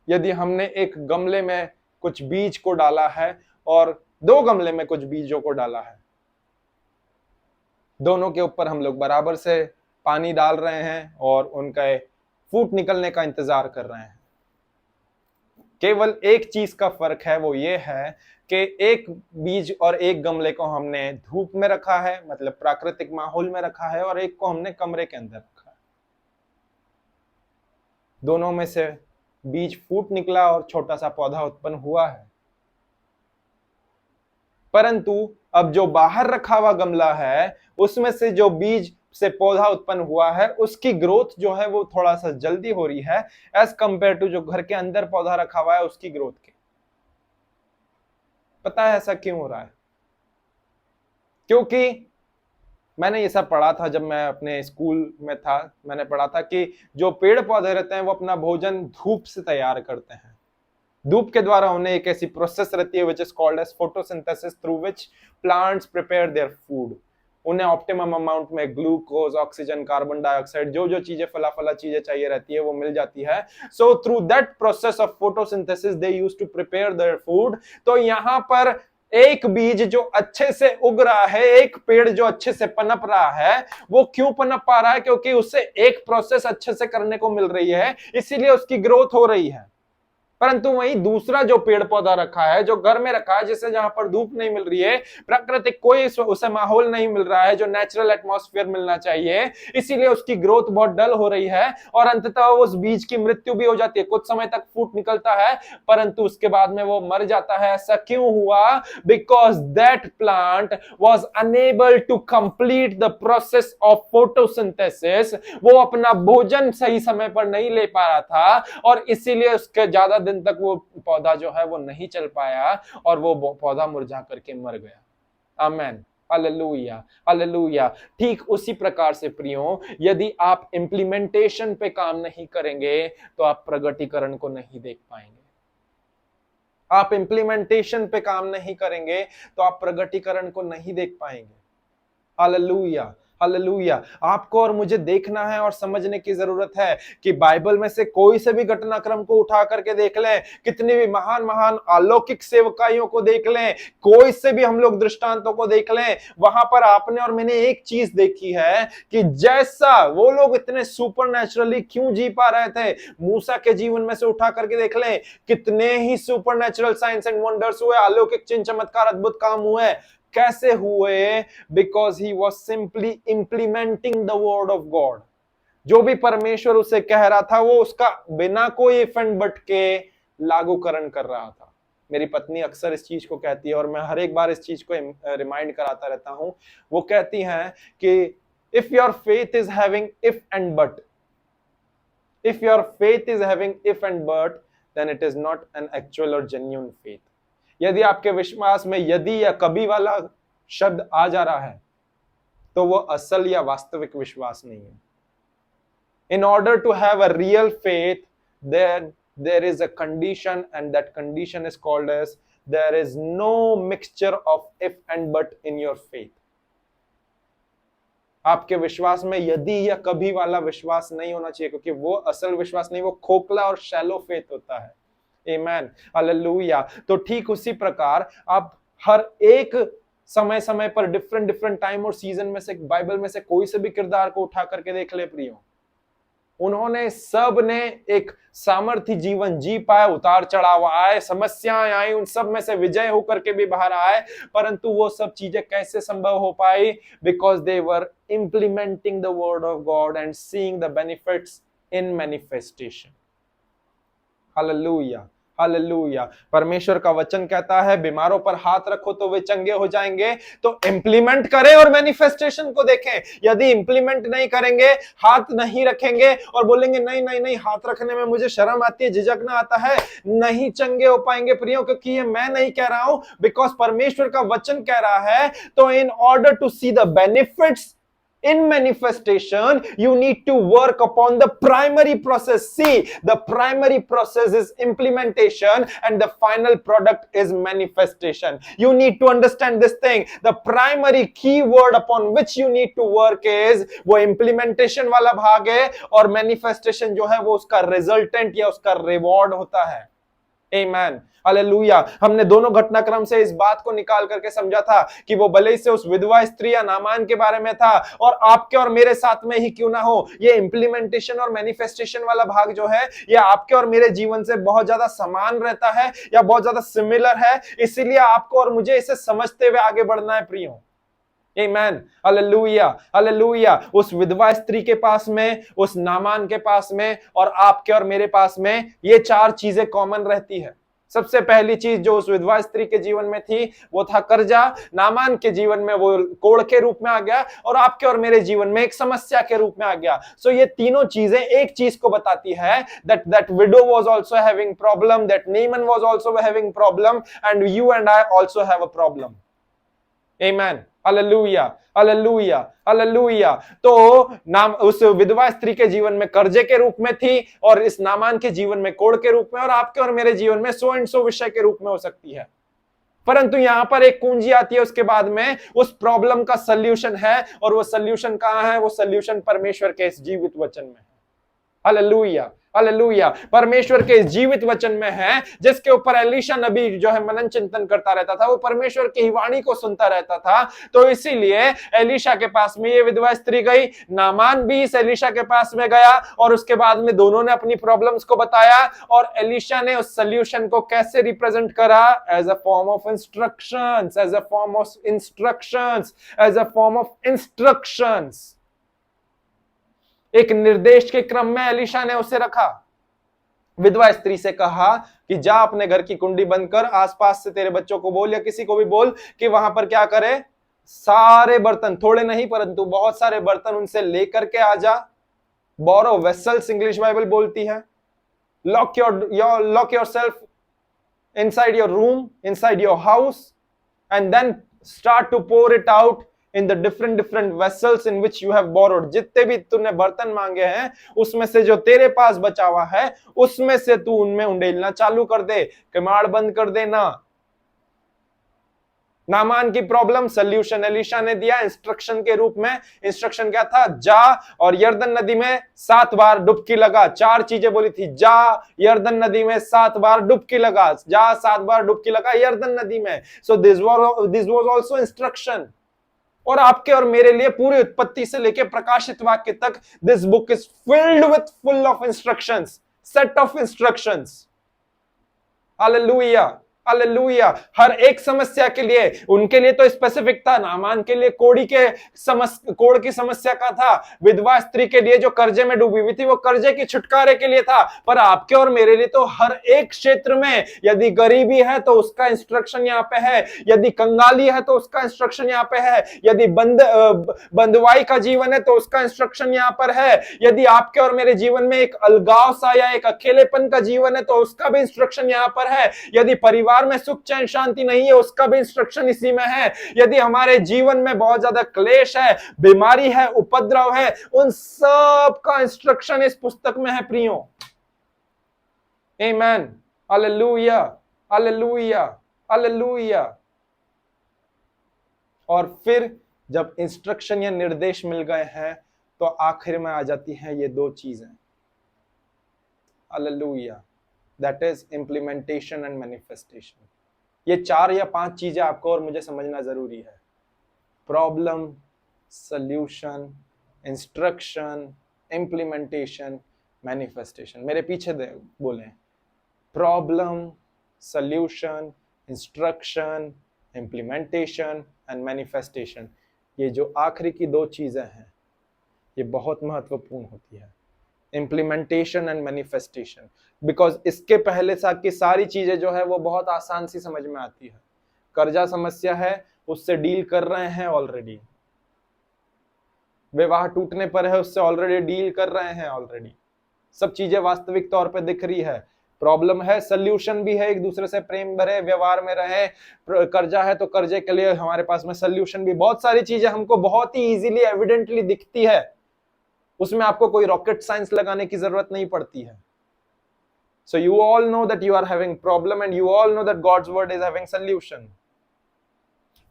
यदि हमने एक गमले में कुछ बीज को डाला है और दो गमले में कुछ बीजों को डाला है, दोनों के ऊपर हम लोग बराबर से पानी डाल रहे हैं और उनका फूट निकलने का इंतजार कर रहे हैं। केवल एक चीज का फर्क है, वो ये है कि एक बीज और एक गमले को हमने धूप में रखा है, मतलब प्राकृतिक माहौल में रखा है, और एक को हमने कमरे के अंदर रखा है। दोनों में से बीज फूट निकला और छोटा सा पौधा उत्पन्न हुआ है। परंतु अब जो बाहर रखा हुआ गमला है, उसमें से जो बीज से पौधा उत्पन्न हुआ है, उसकी ग्रोथ जो है वो थोड़ा सा जल्दी हो रही है एज कंपेयर टू जो घर के अंदर पौधा रखा हुआ है उसकी ग्रोथ के। पता है ऐसा क्यों हो रहा है? क्योंकि मैंने ये सब पढ़ा था जब मैं अपने स्कूल में था। मैंने पढ़ा था कि जो पेड़ पौधे रहते हैं वो अपना भोजन धूप से तैयार करते हैं। धूप के द्वारा उन्हें एक ऐसी प्रोसेस रहती है which is called as photosynthesis through which plants prepare their food. उन्हें ऑप्टिमम अमाउंट में ग्लूकोज, ऑक्सीजन, कार्बन डाइऑक्साइड, जो जो चीजें फला चीजें चाहिए रहती है वो मिल जाती है। So through that process of photosynthesis they used to prepare their food. तो यहाँ पर एक बीज जो अच्छे से उग रहा है, एक पेड़ जो अच्छे से पनप रहा है, वो क्यों पनप पा रहा है? क्योंकि उससे एक प्रोसेस अच्छे से करने को मिल रही है, इसीलिए उसकी ग्रोथ हो रही है। परंतु वहीं दूसरा जो पेड़ पौधा रखा है, जो घर में रखा है, जिसे जहां पर धूप नहीं मिल रही है, प्राकृतिक कोई उसे माहौल नहीं मिल रहा है जो नेचुरल एटमॉस्फेयर मिलना चाहिए, इसीलिए उसकी ग्रोथ बहुत डल हो रही है और अंततः उस बीज की मृत्यु भी हो जाती है। कुछ समय तक फूट निकलता है परंतु उसके बाद में वो मर जाता है। ऐसा क्यों हुआ? Because that plant was unable to complete the process of photosynthesis. वो अपना भोजन सही समय पर नहीं ले पा रहा था और इसीलिए उसके ज्यादा दिन तक वो पौधा जो है वो नहीं चल पाया और वो पौधा मुरझा करके मर गया। आमेन, हालेलुया, हालेलुया। ठीक उसी प्रकार से प्रियो, यदि आप इंप्लीमेंटेशन पे काम नहीं करेंगे तो आप प्रगटीकरण को नहीं देख पाएंगे। आप इंप्लीमेंटेशन पे काम नहीं करेंगे तो आप प्रगटीकरण को नहीं देख पाएंगे। Hallelujah, hallelujah. आपको और मुझे देखना है और समझने की जरूरत है कि बाइबल में से कोई से भी घटनाक्रम को उठा करके देख लें, कितनी भी महान महान अलौकिक सेवकाइयों को देख लें, कोई से भी हम लोग दृष्टांतों को देख लें, वहां पर आपने और मैंने एक चीज देखी है कि जैसा वो लोग इतने सुपरनेचुरली क्यों जी पा रहे थे। मूसा के जीवन में से उठा करके देख लें, कितने ही सुपरनेचुरल साइंस एंड वंडर्स हुए, अलौकिक चिन्ह चमत्कार अद्भुत काम हुए। कैसे हुए? Because he was simply implementing the word of God. जो भी परमेश्वर उसे कह रहा था वो उसका बिना कोई इफ एंड बट के लागूकरण कर रहा था। मेरी पत्नी अक्सर इस चीज को कहती है और मैं हर एक बार इस चीज को रिमाइंड कराता रहता हूं। वो कहती हैं कि if your faith is having if and but, if your faith is having if and but, then it is not an actual or genuine faith. यदि आपके विश्वास में यदि या कभी वाला शब्द आ जा रहा है तो वो असल या वास्तविक विश्वास नहीं है। In order to have a real faith, then there is a condition, and that condition is called as there is no mixture of if and but in your faith. आपके विश्वास में यदि या कभी वाला विश्वास नहीं होना चाहिए, क्योंकि वो असल विश्वास नहीं, वो खोखला और शैलो फेथ होता है। आमेन, हालेलुया। तो ठीक उसी प्रकार आप हर एक समय समय पर डिफरेंट टाइम और सीजन में से बाइबल में से कोई से भी किरदार को उठा करके देख ले प्रियो, उन्होंने सब ने एक सामर्थ्य जीवन जी पाया, उतार चढ़ाव आए, समस्याएं आई, उन सब में से विजय होकर के भी बाहर आए, परंतु वो सब चीजें कैसे संभव हो पाई? Because they were implementing the word of God and seeing the benefits in manifestation. Hallelujah, hallelujah. परमेश्वर का वचन कहता है बीमारों पर हाथ रखो तो वे चंगे हो जाएंगे। तो इंप्लीमेंट करें और मैनिफेस्टेशन को देखें। यदि इंप्लीमेंट नहीं करेंगे, हाथ नहीं रखेंगे और बोलेंगे नहीं नहीं नहीं हाथ रखने में मुझे शर्म आती है, झिझकना आता है, नहीं चंगे हो पाएंगे प्रियो, क्योंकि ये मैं नहीं कह रहा हूं, बिकॉज परमेश्वर का वचन कह रहा है। तो in order to see the benefits in manifestation, you need to work upon the primary process. See, the primary process is implementation and the final product is manifestation. You need to understand this thing. The primary key word upon which you need to work is वो implementation वाला भाग है, और manifestation जो है वो उसका resultant या उसका reward होता है। Amen. हालेलुया। हमने दोनों घटनाक्रम से इस बात को निकाल करके समझा था कि वो भले ही से उस विधवा स्त्री या नामान के बारे में था, और आपके और मेरे साथ में ही क्यों ना हो, ये इंप्लीमेंटेशन और मैनिफेस्टेशन वाला भाग जो है ये आपके और मेरे जीवन से बहुत ज्यादा समान रहता है या बहुत ज्यादा सिमिलर है। इसीलिए आपको और मुझे इसे समझते हुए आगे बढ़ना है प्रियो। आमेन, हालेलुया, हालेलुया। उस विधवा स्त्री के पास में, उस नामान के पास में और आपके और मेरे पास में ये चार चीजें कॉमन रहती है। सबसे पहली चीज जो उस विधवा स्त्री के जीवन में थी वो था कर्जा। नामान के जीवन में वो कोढ़ के रूप में आ गया, और आपके और मेरे जीवन में एक समस्या के रूप में आ गया। सो ये तीनों चीजें एक चीज को बताती है, that widow was also having problem, that Naaman was also having problem, and you and I also have a problem. Amen. Hallelujah, हालेलुया, हालेलुया। तो नाम उस विधवा स्त्री के जीवन में कर्जे के रूप में थी, और इस नामान के जीवन में कोढ़ के रूप में, और आपके और मेरे जीवन में सो एंड सो विषय के रूप में हो सकती है। परंतु यहां पर एक कुंजी आती है उसके बाद में, उस प्रॉब्लम का सल्यूशन है, और वो सल्यूशन कहां है? वो सल्यूशन परमेश्वर के इस जीवित वचन में है। Hallelujah, hallelujah. परमेश्वर के जीवित वचन में है, जिसके ऊपर एलीशा नबी जो है मनन चिंतन करता रहता था, वो परमेश्वर की ही वाणी को सुनता रहता था। तो इसीलिए एलीशा के पास में ये विधवा स्त्री गई, नामान भी इस एलीशा के पास में गया, और उसके बाद में दोनों ने अपनी प्रॉब्लम्स को बताया, और एलीशा ने उस सॉल्यूशन को कैसे रिप्रेजेंट करा? As a form of instructions, as a form of instructions, as a form of instructions. एक निर्देश के क्रम में एलीशा ने उसे रखा। विधवा स्त्री से कहा कि जा अपने घर की कुंडी बंद कर, आसपास से तेरे बच्चों को बोल या किसी को भी बोल कि वहां पर क्या करे, सारे बर्तन, थोड़े नहीं परंतु बहुत सारे बर्तन उनसे लेकर के आ जा। बोरो वेसल्स इंग्लिश बाइबल बोलती है। Lock yourself inside your room, inside your house, and then start to pour it out in the different vessels in which you have borrowed. जितने भी तूने बर्तन मांगे हैं, उसमें से जो तेरे पास बचा हुआ है, उसमें से तू उनमें उंडेलना चालू कर दे, किमाड़ बंद कर देना। नामान की प्रॉब्लम सॉल्यूशन एलीशा ने दिया इंस्ट्रक्शन के रूप में। इंस्ट्रक्शन क्या था? जा और यर्दन नदी में 7 बार डुबकी लगा। 4 चीजें बोली थी, जा यर्दन नदी में 7 बार डुबकी लगा, जा 7 बार डुबकी लगा यर्दन नदी में। So this was also instruction. और आपके और मेरे लिए पूरी उत्पत्ति से लेकर प्रकाशित वाक्य तक this book is filled with full of instructions, set of instructions. हालेलुया, हालेलुया। हर एक समस्या के लिए, उनके लिए तो स्पेसिफिक था, नामान के लिए कोड़ की समस्या का था, विधवा स्त्री के लिए जो कर्जे में डूबी हुई थी वो कर्जे की छुटकारे के लिए था, पर आपके और मेरे लिए तो हर एक क्षेत्र में, यदि गरीबी है तो उसका इंस्ट्रक्शन यहाँ पे है, यदि कंगाली है तो उसका इंस्ट्रक्शन यहाँ पे है, यदि बंधुआई का जीवन है तो उसका इंस्ट्रक्शन यहाँ पर है, यदि आपके और मेरे जीवन में एक अलगाव सा या एक अकेलेपन का जीवन है तो उसका भी इंस्ट्रक्शन यहाँ पर है, यदि परिवार में सुख चैन शांति नहीं है उसका भी इंस्ट्रक्शन इसी में है, यदि हमारे जीवन में बहुत ज्यादा क्लेश है, बीमारी है, उपद्रव है, उन सब का इंस्ट्रक्शन इस पुस्तक में है प्रियो। आमेन, हालेलुया, हालेलुया, हालेलुया। और फिर जब इंस्ट्रक्शन या निर्देश मिल गए हैं तो आखिर में आ जाती हैं ये दो चीजें, hallelujah, that is implementation and manifestation. ये 4 या 5 चीजें आपको और मुझे समझना जरूरी है। Problem, solution, instruction, implementation, manifestation. मेरे पीछे बोले, problem, solution, instruction, implementation and manifestation. ये जो आखिरी की 2 चीजें हैं ये बहुत महत्वपूर्ण होती है, इंप्लीमेंटेशन एंड मैनिफेस्टेशन, बिकॉज इसके पहले की सारी चीजें जो है वो बहुत आसान सी समझ में आती है। कर्जा समस्या है, उससे डील कर रहे हैं ऑलरेडी, विवाह टूटने पर है, उससे ऑलरेडी डील कर रहे हैं ऑलरेडी, सब चीजें वास्तविक तौर पे दिख रही है। प्रॉब्लम है, सल्यूशन भी है, एक दूसरे से प्रेम भरे व्यवहार में रहे। कर्जा है तो कर्जे के लिए हमारे पास में सल्यूशन भी, बहुत सारी चीजें हमको बहुत ही इजीली एविडेंटली दिखती है, उसमें आपको कोई रॉकेट साइंस लगाने की जरूरत नहीं पड़ती है। So you all know that you are having problem and you all know that God's word is having solution.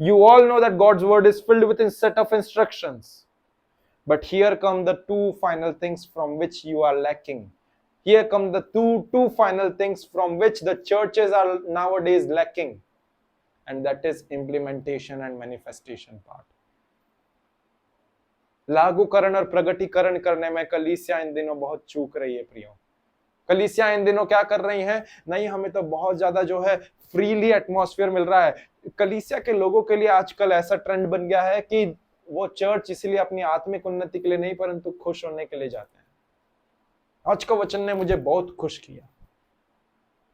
You all know that God's word is filled with a set of instructions. But here come the 2 final things from which you are lacking. Here come the two final things from which the churches are nowadays lacking. And that is implementation and manifestation part. लागूकरण और प्रगटीकरण करने में कलीसिया इन दिनों बहुत चूक रही है प्रियो। कलीसिया इन दिनों क्या कर रही हैं? नहीं, हमें तो बहुत ज्यादा जो है फ्रीली एटमॉस्फेयर मिल रहा है। कलीसिया के लोगों के लिए आजकल ऐसा ट्रेंड बन गया है कि वो चर्च इसलिए अपनी आत्मिक उन्नति के लिए नहीं परंतु खुश होने के लिए जाते हैं। आज का वचन ने मुझे बहुत खुश किया,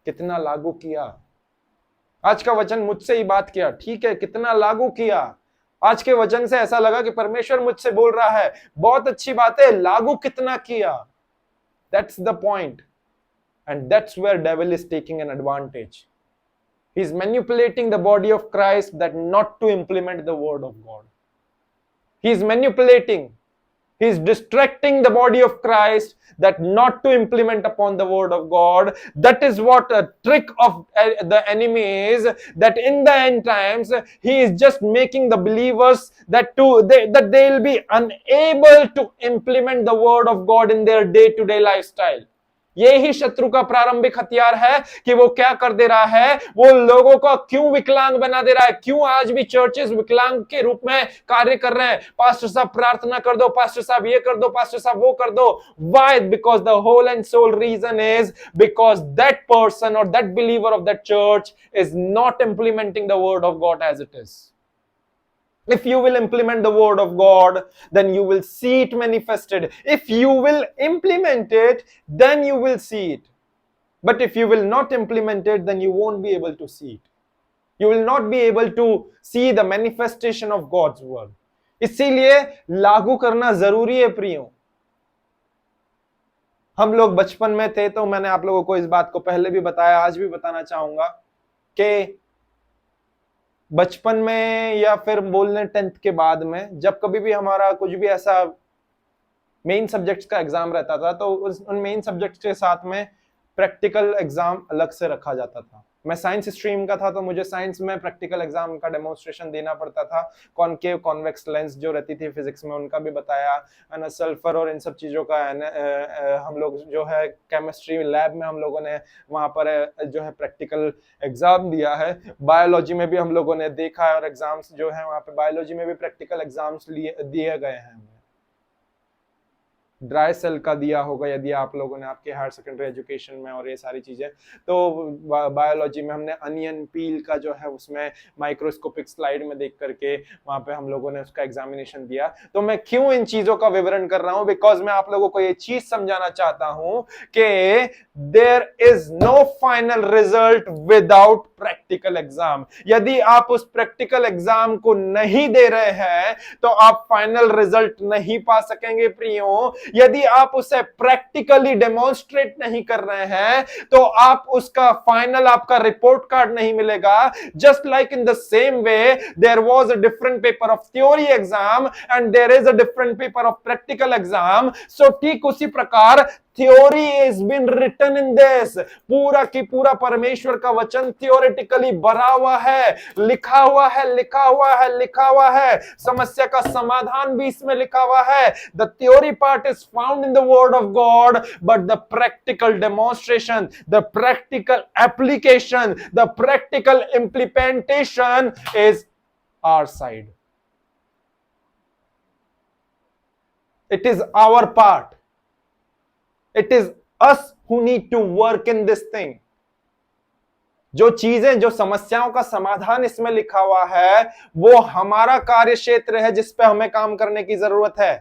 कितना लागू किया। आज का वचन मुझसे ही बात किया, ठीक है, कितना लागू किया। आज के वचन से ऐसा लगा कि परमेश्वर मुझसे बोल रहा है, बहुत अच्छी बात है, लागू कितना किया। That's the point. And that's where devil is taking an advantage. He's manipulating the body of Christ that not to implement the word of God. He's manipulating. He's distracting the body of Christ that not to implement upon the word of God. That is what a trick of the enemy is, that in the end times he is just making the believers that they'll be unable to implement the word of God in their day-to-day lifestyle. ये ही शत्रु का प्रारंभिक हथियार है कि वो क्या कर दे रहा है, वो लोगों को क्यों विकलांग बना दे रहा है। क्यों आज भी चर्चेस विकलांग के रूप में कार्य कर रहे हैं? पास्टर साहब प्रार्थना कर दो, पास्टर साहब ये कर दो, पास्टर साहब वो कर दो। Why? Because the whole and sole reason is because that person or that believer of that church is not implementing the word of God as it is. If you will implement the word of God, then you will see it manifested. If you will implement it, then you will see it. But if you will not implement it, then you won't be able to see it. You will not be able to see the manifestation of God's word. इसीलिए लागू करना जरूरी है प्रियो। हम लोग बचपन में थे तो मैंने आप लोगों को इस बात को पहले भी बताया, आज भी बताना चाहूंगा कि बचपन में या फिर बोलने 10th के बाद में जब कभी भी हमारा कुछ भी ऐसा मेन सब्जेक्ट्स का एग्जाम रहता था तो उन मेन सब्जेक्ट्स के साथ में प्रैक्टिकल एग्जाम अलग से रखा जाता था। मैं साइंस स्ट्रीम का था तो मुझे साइंस में प्रैक्टिकल एग्जाम का डेमोन्स्ट्रेशन देना पड़ता था। कॉनकेव कॉन्वेक्स लेंस जो रहती थी फिजिक्स में उनका भी बताया, है सल्फर और इन सब चीज़ों का हम लोग जो है केमिस्ट्री लैब में हम लोगों ने वहाँ पर जो है प्रैक्टिकल एग्जाम दिया है। बायोलॉजी में भी हम लोगों ने देखा है और एग्जाम्स जो है वहाँ पे बायोलॉजी में भी प्रैक्टिकल एग्जाम्स दिए गए हैं। ड्राई सेल का दिया होगा यदि आप लोगों ने आपके हायर सेकेंडरी एजुकेशन में, और ये सारी चीजें। तो बायोलॉजी में हमने अनियन पील का जो है उसमें माइक्रोस्कोपिक स्लाइड में देख करके वहां पे हम लोगों ने उसका एग्जामिनेशन दिया। तो मैं क्यों इन चीजों का विवरण कर रहा हूं? बिकॉज मैं आप लोगों को ये चीज समझाना चाहता हूं कि there is no final result without practical exam. यदि आप उस प्रैक्टिकल एग्जाम को नहीं दे रहे हैं तो आप फाइनल रिजल्ट नहीं पा सकेंगे प्रियो। यदि आप उसे प्रैक्टिकली डेमोन्स्ट्रेट नहीं कर रहे हैं तो आप उसका फाइनल आपका रिपोर्ट कार्ड नहीं मिलेगा। Just like in the same way there was a different paper of theory exam and there is a different paper of practical exam. So ठीक उसी प्रकार theory is been written in this, पूरा की पूरा परमेश्वर का वचन थियोरेटिकली भरा हुआ है, लिखा हुआ है, लिखा हुआ है, लिखा हुआ है। समस्या का समाधान भी इसमें लिखा हुआ है। The theory part is found in the word of God, but the practical demonstration, the practical application, the practical implementation is our side. It is our part. It is us who need to work in this thing. जो चीजें, जो समस्याओं का समाधान इसमें लिखा हुआ है वो हमारा कार्य क्षेत्र है जिस पे हमें काम करने की जरूरत है।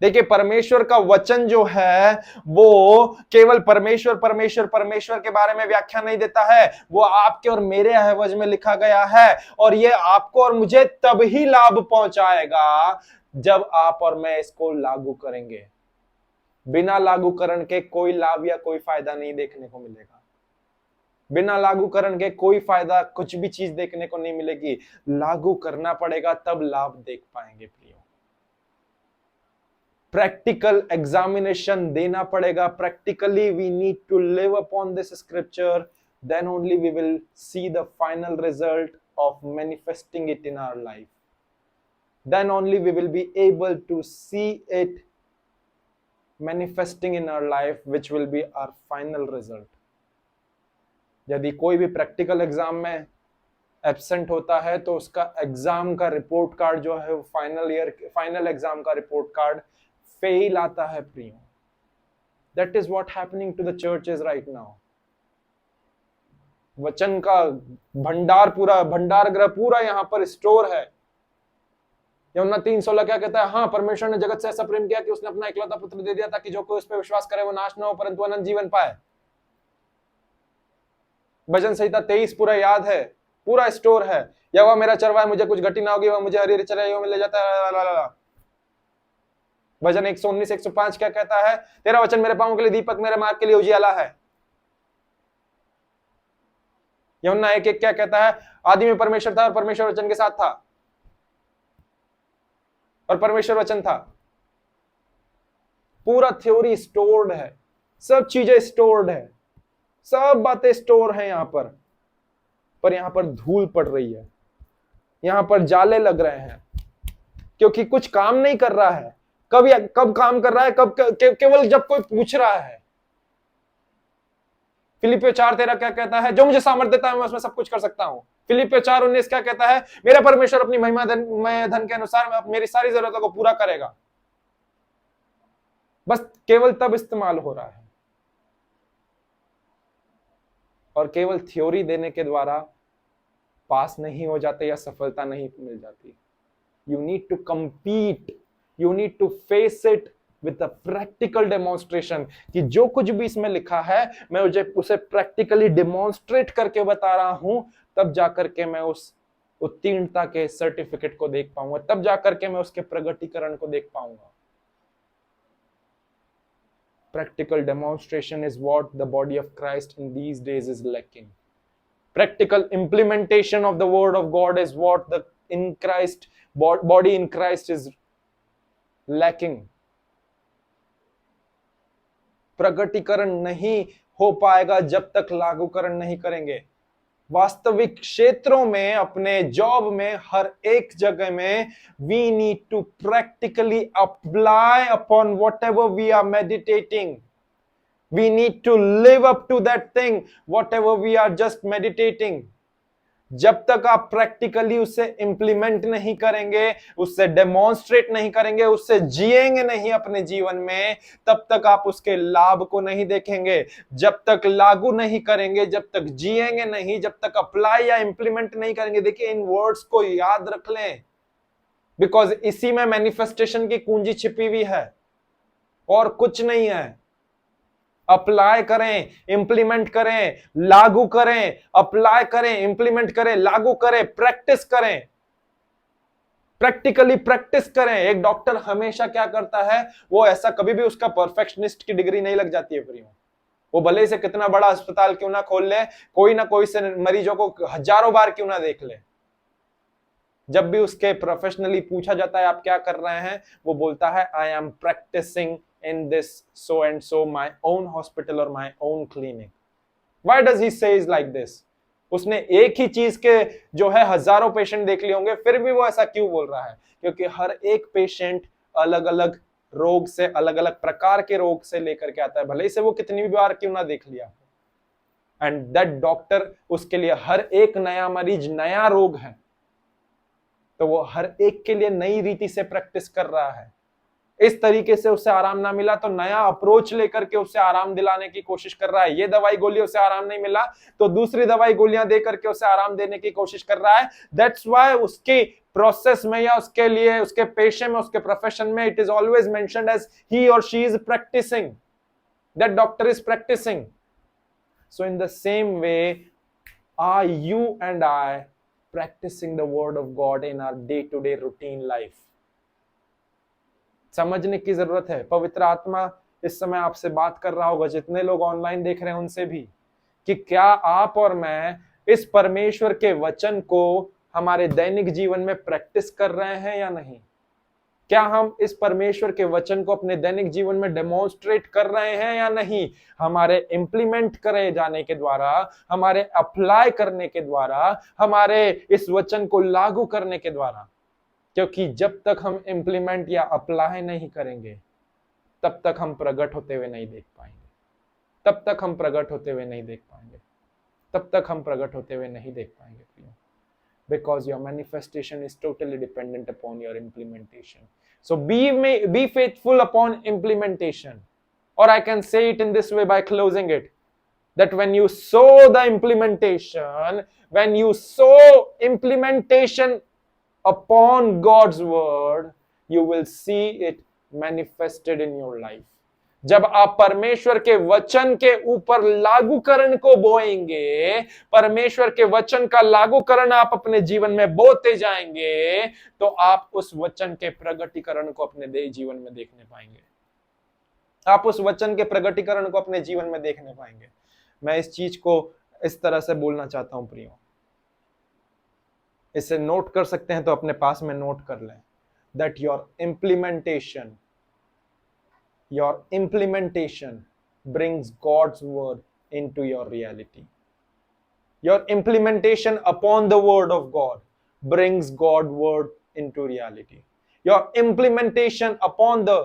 देखिए, परमेश्वर का वचन जो है वो केवल परमेश्वर परमेश्वर परमेश्वर के बारे में व्याख्या नहीं देता है, वो आपके और मेरे एवज में लिखा गया है। और ये आपको और मुझे तब ही लाभ पहुंचाएगा जब आप और मैं इसको लागू करेंगे। बिना लागूकरण के कोई लाभ या कोई फायदा नहीं देखने को मिलेगा। बिना लागूकरण के कोई फायदा, कुछ भी चीज देखने को नहीं मिलेगी। लागू करना पड़ेगा तब लाभ देख पाएंगे प्रियो। प्रैक्टिकल एग्जामिनेशन देना पड़ेगा। Practically we need to live upon this scripture, then only we will see the final result of manifesting it in our life. Then only we will be able to see it manifesting in our life, which will be our final result. यदि कोई भी प्रैक्टिकल एग्जाम में एब्सेंट होता है तो उसका एग्जाम का रिपोर्ट कार्ड जो है फाइनल एग्जाम का रिपोर्ट कार्ड फेल आता है प्रियो. That is what happening to the churches right now. वचन का भंडार ग्रह पूरा यहाँ पर स्टोर है। यूहन्ना 3:16 क्या कहता है? हाँ, परमेश्वर ने जगत से ऐसा प्रेम किया कि उसने अपना इकलौता पुत्र दे दिया ताकि जो कोई उस पर विश्वास करे वो नाश न हो परंतु अनंत जीवन पाए। भजन संहिता 23 पूरा याद है, पूरा स्टोर है। यहोवा मेरा चरवाहा है, मुझे कुछ घटी ना होगी, वह मुझे हरी हरी चराइयों में ले जाता है। भजन 119 105 क्या कहता है? तेरा वचन मेरे पांवों के लिए दीपक, मेरे मार्ग के लिए उजियाला है। यूहन्ना 1:1 क्या कहता है? आदि में परमेश्वर था और परमेश्वर वचन के साथ था और परमेश्वर वचन था। पूरा थ्योरी स्टोर्ड है, सब चीजें स्टोर्ड है, सब बातें स्टोर है यहां पर यहां पर धूल पड़ रही है, यहां पर जाले लग रहे हैं क्योंकि कुछ काम नहीं कर रहा है। कब काम कर रहा है? केवल जब कोई पूछ रहा है। फिलिपियों 4:13 क्या कहता है? जो मुझे सामर्थ्य देता है मैं उसमें सब कुछ कर सकता हूं। फिलिपियों 4:19 क्या कहता है? मेरा परमेश्वर अपनी महिमा धन के अनुसार मेरी सारी जरूरतों को पूरा करेगा। बस केवल तब इस्तेमाल हो रहा है और केवल थ्योरी देने के द्वारा पास नहीं हो जाते या सफलता नहीं मिल जाती। You need to compete, you need to face it with a practical demonstration कि जो कुछ भी इसमें लिखा है मैं उसे प्रैक्टिकली डेमोन्स्ट्रेट करके बता रहा हूं, तब जाकर के मैं उस उत्तीर्णता के सर्टिफिकेट को देख पाऊंगा, तब जाकर के मैं उसके प्रगटीकरण को देख पाऊंगा। Practical demonstration is what the body of Christ in these days is lacking. Practical implementation of the word of God is what the body in Christ is lacking. प्रगटीकरण नहीं हो पाएगा जब तक लागूकरण नहीं करेंगे। वास्तविक क्षेत्रों में, अपने जॉब में, हर एक जगह में we need to practically apply upon whatever we are meditating. We need to live up to that thing, whatever we are just meditating. जब तक आप प्रैक्टिकली उससे इंप्लीमेंट नहीं करेंगे, उससे डेमोन्स्ट्रेट नहीं करेंगे, उससे जिएंगे नहीं अपने जीवन में, तब तक आप उसके लाभ को नहीं देखेंगे। जब तक लागू नहीं करेंगे, जब तक जिएंगे नहीं, जब तक अप्लाई या इंप्लीमेंट नहीं करेंगे। देखिए, इन वर्ड्स को याद रख लें, बिकॉज इसी में मैनिफेस्टेशन की कुंजी छिपी हुई है और कुछ नहीं है। अप्लाई करें, इंप्लीमेंट करें, लागू करें, अप्लाई करें, इंप्लीमेंट करें, लागू करें, प्रैक्टिस करें, प्रैक्टिकली प्रैक्टिस करें। एक डॉक्टर हमेशा क्या करता है, वो ऐसा कभी भी उसका परफेक्शनिस्ट की डिग्री नहीं लग जाती है प्रियो। वो भले से कितना बड़ा अस्पताल क्यों ना खोल ले, कोई ना कोई से मरीजों को हजारों बार क्यों ना देख ले, जब भी उसके प्रोफेशनली पूछा जाता है आप क्या कर रहे हैं, वो बोलता है I am practising in this so and so my own hospital or my own clinic. Why does he says like this? उसने एक ही चीज के जो है हजारों पेशेंट देख लिए होंगे, फिर भी वो ऐसा क्यों बोल रहा है? क्योंकि हर एक पेशेंट अलग अलग रोग से, अलग अलग प्रकार के रोग से लेकर के आता है, भले से वो कितनी भी बार क्यों ना देख लिया। एंड दैट डॉक्टर उसके लिए हर एक नया मरीज नया रोग है, तो वो हर एक के लिए नई रीति से प्रैक्टिस कर रहा है। इस तरीके से उसे आराम ना मिला तो नया अप्रोच लेकर के उसे आराम दिलाने की कोशिश कर रहा है। ये दवाई गोली उसे आराम नहीं मिला तो दूसरी दवाई गोलियां दे करके उसे आराम देने की कोशिश कर रहा है। दैट्स व्हाई उसकी प्रोसेस में या उसके लिए, उसके पेशे में, उसके प्रोफेशन में it is always mentioned as he और she is practicing, that doctor is practicing. So in the same way are you and I practicing the word of God in our day-to-day routine life? समझने की जरूरत है। पवित्र आत्मा इस समय आपसे बात कर रहा होगा, जितने लोग ऑनलाइन देख रहे हैं उनसे भी, कि क्या आप और मैं इस परमेश्वर के वचन को हमारे दैनिक जीवन में प्रैक्टिस कर रहे हैं या नहीं? क्या हम इस परमेश्वर के वचन को अपने दैनिक जीवन में डेमोन्स्ट्रेट कर रहे हैं या नहीं? हमारे इंप्लीमेंट करे जाने के द्वारा, हमारे अप्लाई करने के द्वारा, हमारे इस वचन को लागू करने के द्वारा। क्योंकि जब तक हम इंप्लीमेंट या अप्लाई नहीं करेंगे, तब तक हम प्रकट होते हुए नहीं देख पाएंगे, तब तक हम प्रकट होते हुए नहीं देख पाएंगे, तब तक हम प्रकट होते हुए नहीं देख पाएंगे प्रियो। Because your manifestation is totally dependent upon your implementation. So be faithful upon implementation. Or I can say it in this way by closing it, that when you sow the implementation, when you sow implementation upon God's word, you will see it manifested in your life. जब आप परमेश्वर के वचन के ऊपर लागूकरण को बोएंगे, परमेश्वर के वचन का लागूकरण आप अपने जीवन में बोते जाएंगे, तो आप उस वचन के प्रगटीकरण को अपने जीवन में देखने पाएंगे। आप उस वचन के प्रगटीकरण को अपने जीवन में देखने पाएंगे। मैं इस चीज को इस तरह से बोलना चाहता हूं प्रियो, इसे नोट कर सकते हैं तो अपने पास में नोट कर लें, that your implementation brings God's word into your reality. Your implementation upon the word of God brings God's word into reality. Your implementation upon the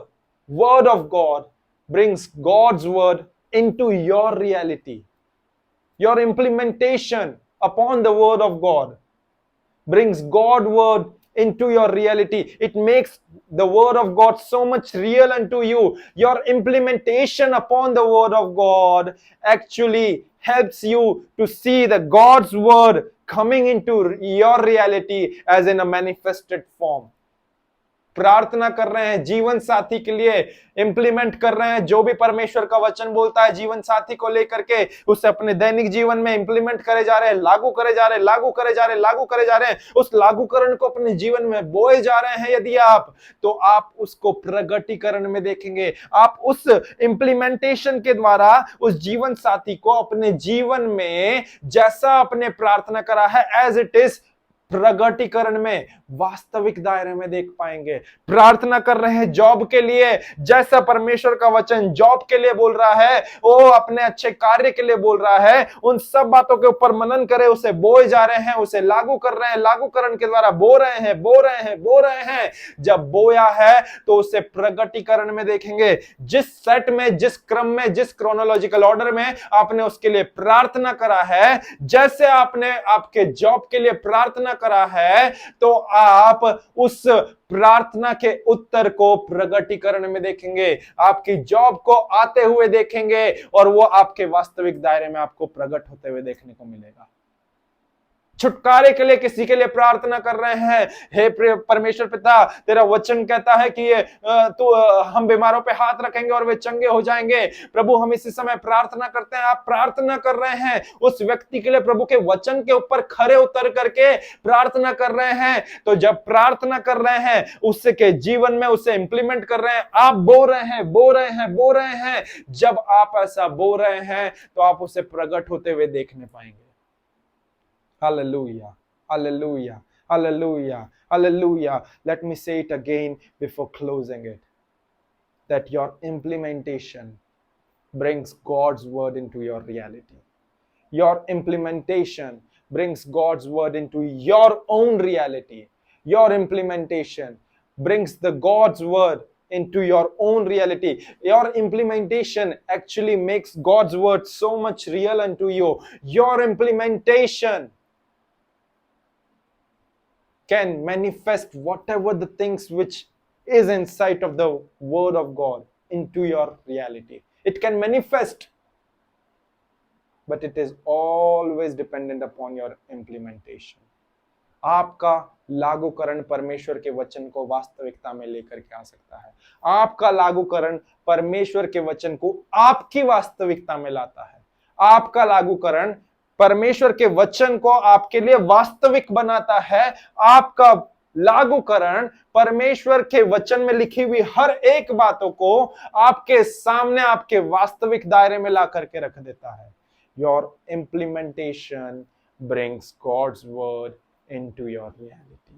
word of God brings God's word into your reality. Your implementation upon the word of God brings God's word into your reality. It makes the word of God so much real unto you. Your implementation upon the word of God actually helps you to see the God's word coming into your reality as in a manifested form. प्रार्थना कर रहे हैं जीवन साथी के लिए, इंप्लीमेंट कर रहे हैं जो भी परमेश्वर का वचन बोलता है जीवन साथी को लेकर के, उसे अपने दैनिक जीवन में इंप्लीमेंट करे जा रहे हैं, लागू करे जा रहे हैं, लागू करे जा रहे हैं, लागू करे जा रहे हैं, उस लागूकरण को अपने जीवन में बोए जा रहे हैं यदि आप, तो आप उसको प्रगटीकरण में देखेंगे। आप उस इंप्लीमेंटेशन के द्वारा उस जीवन साथी को अपने जीवन में जैसा आपने प्रार्थना करा है, एज इट इज प्रगटीकरण में, वास्तविक दायरे में देख पाएंगे। प्रार्थना कर रहे हैं जॉब के लिए, जैसा परमेश्वर का वचन जॉब के लिए बोल रहा है, वो अपने अच्छे कार्य के लिए बोल रहा है, उन सब बातों के ऊपर मनन करें, उसे बोए जा रहे हैं, उसे लागू कर रहे हैं, लागूकरण के द्वारा बो रहे हैं, बो रहे हैं, बो रहे हैं। जब बोया है तो उसे प्रगटीकरण में देखेंगे। जिस सेट में, जिस क्रम में, जिस क्रोनोलॉजिकल ऑर्डर में आपने उसके लिए प्रार्थना करा है, जैसे आपने आपके जॉब के लिए प्रार्थना करा है, तो आप उस प्रार्थना के उत्तर को प्रगटीकरण में देखेंगे, आपकी जॉब को आते हुए देखेंगे, और वो आपके वास्तविक दायरे में आपको प्रकट होते हुए देखने को मिलेगा। छुटकारे के लिए किसी के लिए प्रार्थना कर रहे हैं, हे परमेश्वर पिता, तेरा वचन कहता है कि ये तो हम बीमारों पे हाथ रखेंगे और वे चंगे हो जाएंगे। प्रभु, हम इसी समय प्रार्थना करते हैं। आप प्रार्थना कर रहे हैं उस व्यक्ति के लिए, प्रभु के वचन के ऊपर खरे उतर करके प्रार्थना कर रहे हैं। तो जब प्रार्थना कर रहे हैं, उसके जीवन में उसे इंप्लीमेंट कर रहे हैं, आप बो रहे हैं, बो रहे हैं, बो रहे हैं। जब आप ऐसा बो रहे हैं तो आप उसे प्रकट होते हुए देखने पाएंगे। Hallelujah. Hallelujah. Hallelujah. Hallelujah. Let me say it again before closing it. That your implementation brings God's word into your reality. Your implementation brings God's word into your own reality. Your implementation brings the God's word into your own reality. Your implementation actually makes God's word so much real unto you. Your implementation can manifest whatever the things which is inside of the word of God into your reality. It can manifest, but it is always dependent upon your implementation. आपका लागूकरण परमेश्वर के वचन को वास्तविकता में लेकर के आ सकता है। आपका लागूकरण परमेश्वर के वचन को आपकी वास्तविकता में लाता है। आपका लागूकरण परमेश्वर के वचन को आपके लिए वास्तविक बनाता है। आपका लागूकरण परमेश्वर के वचन में लिखी हुई हर एक बातों को आपके सामने, आपके वास्तविक दायरे में ला करके रख देता है। Your implementation brings God's word into your reality.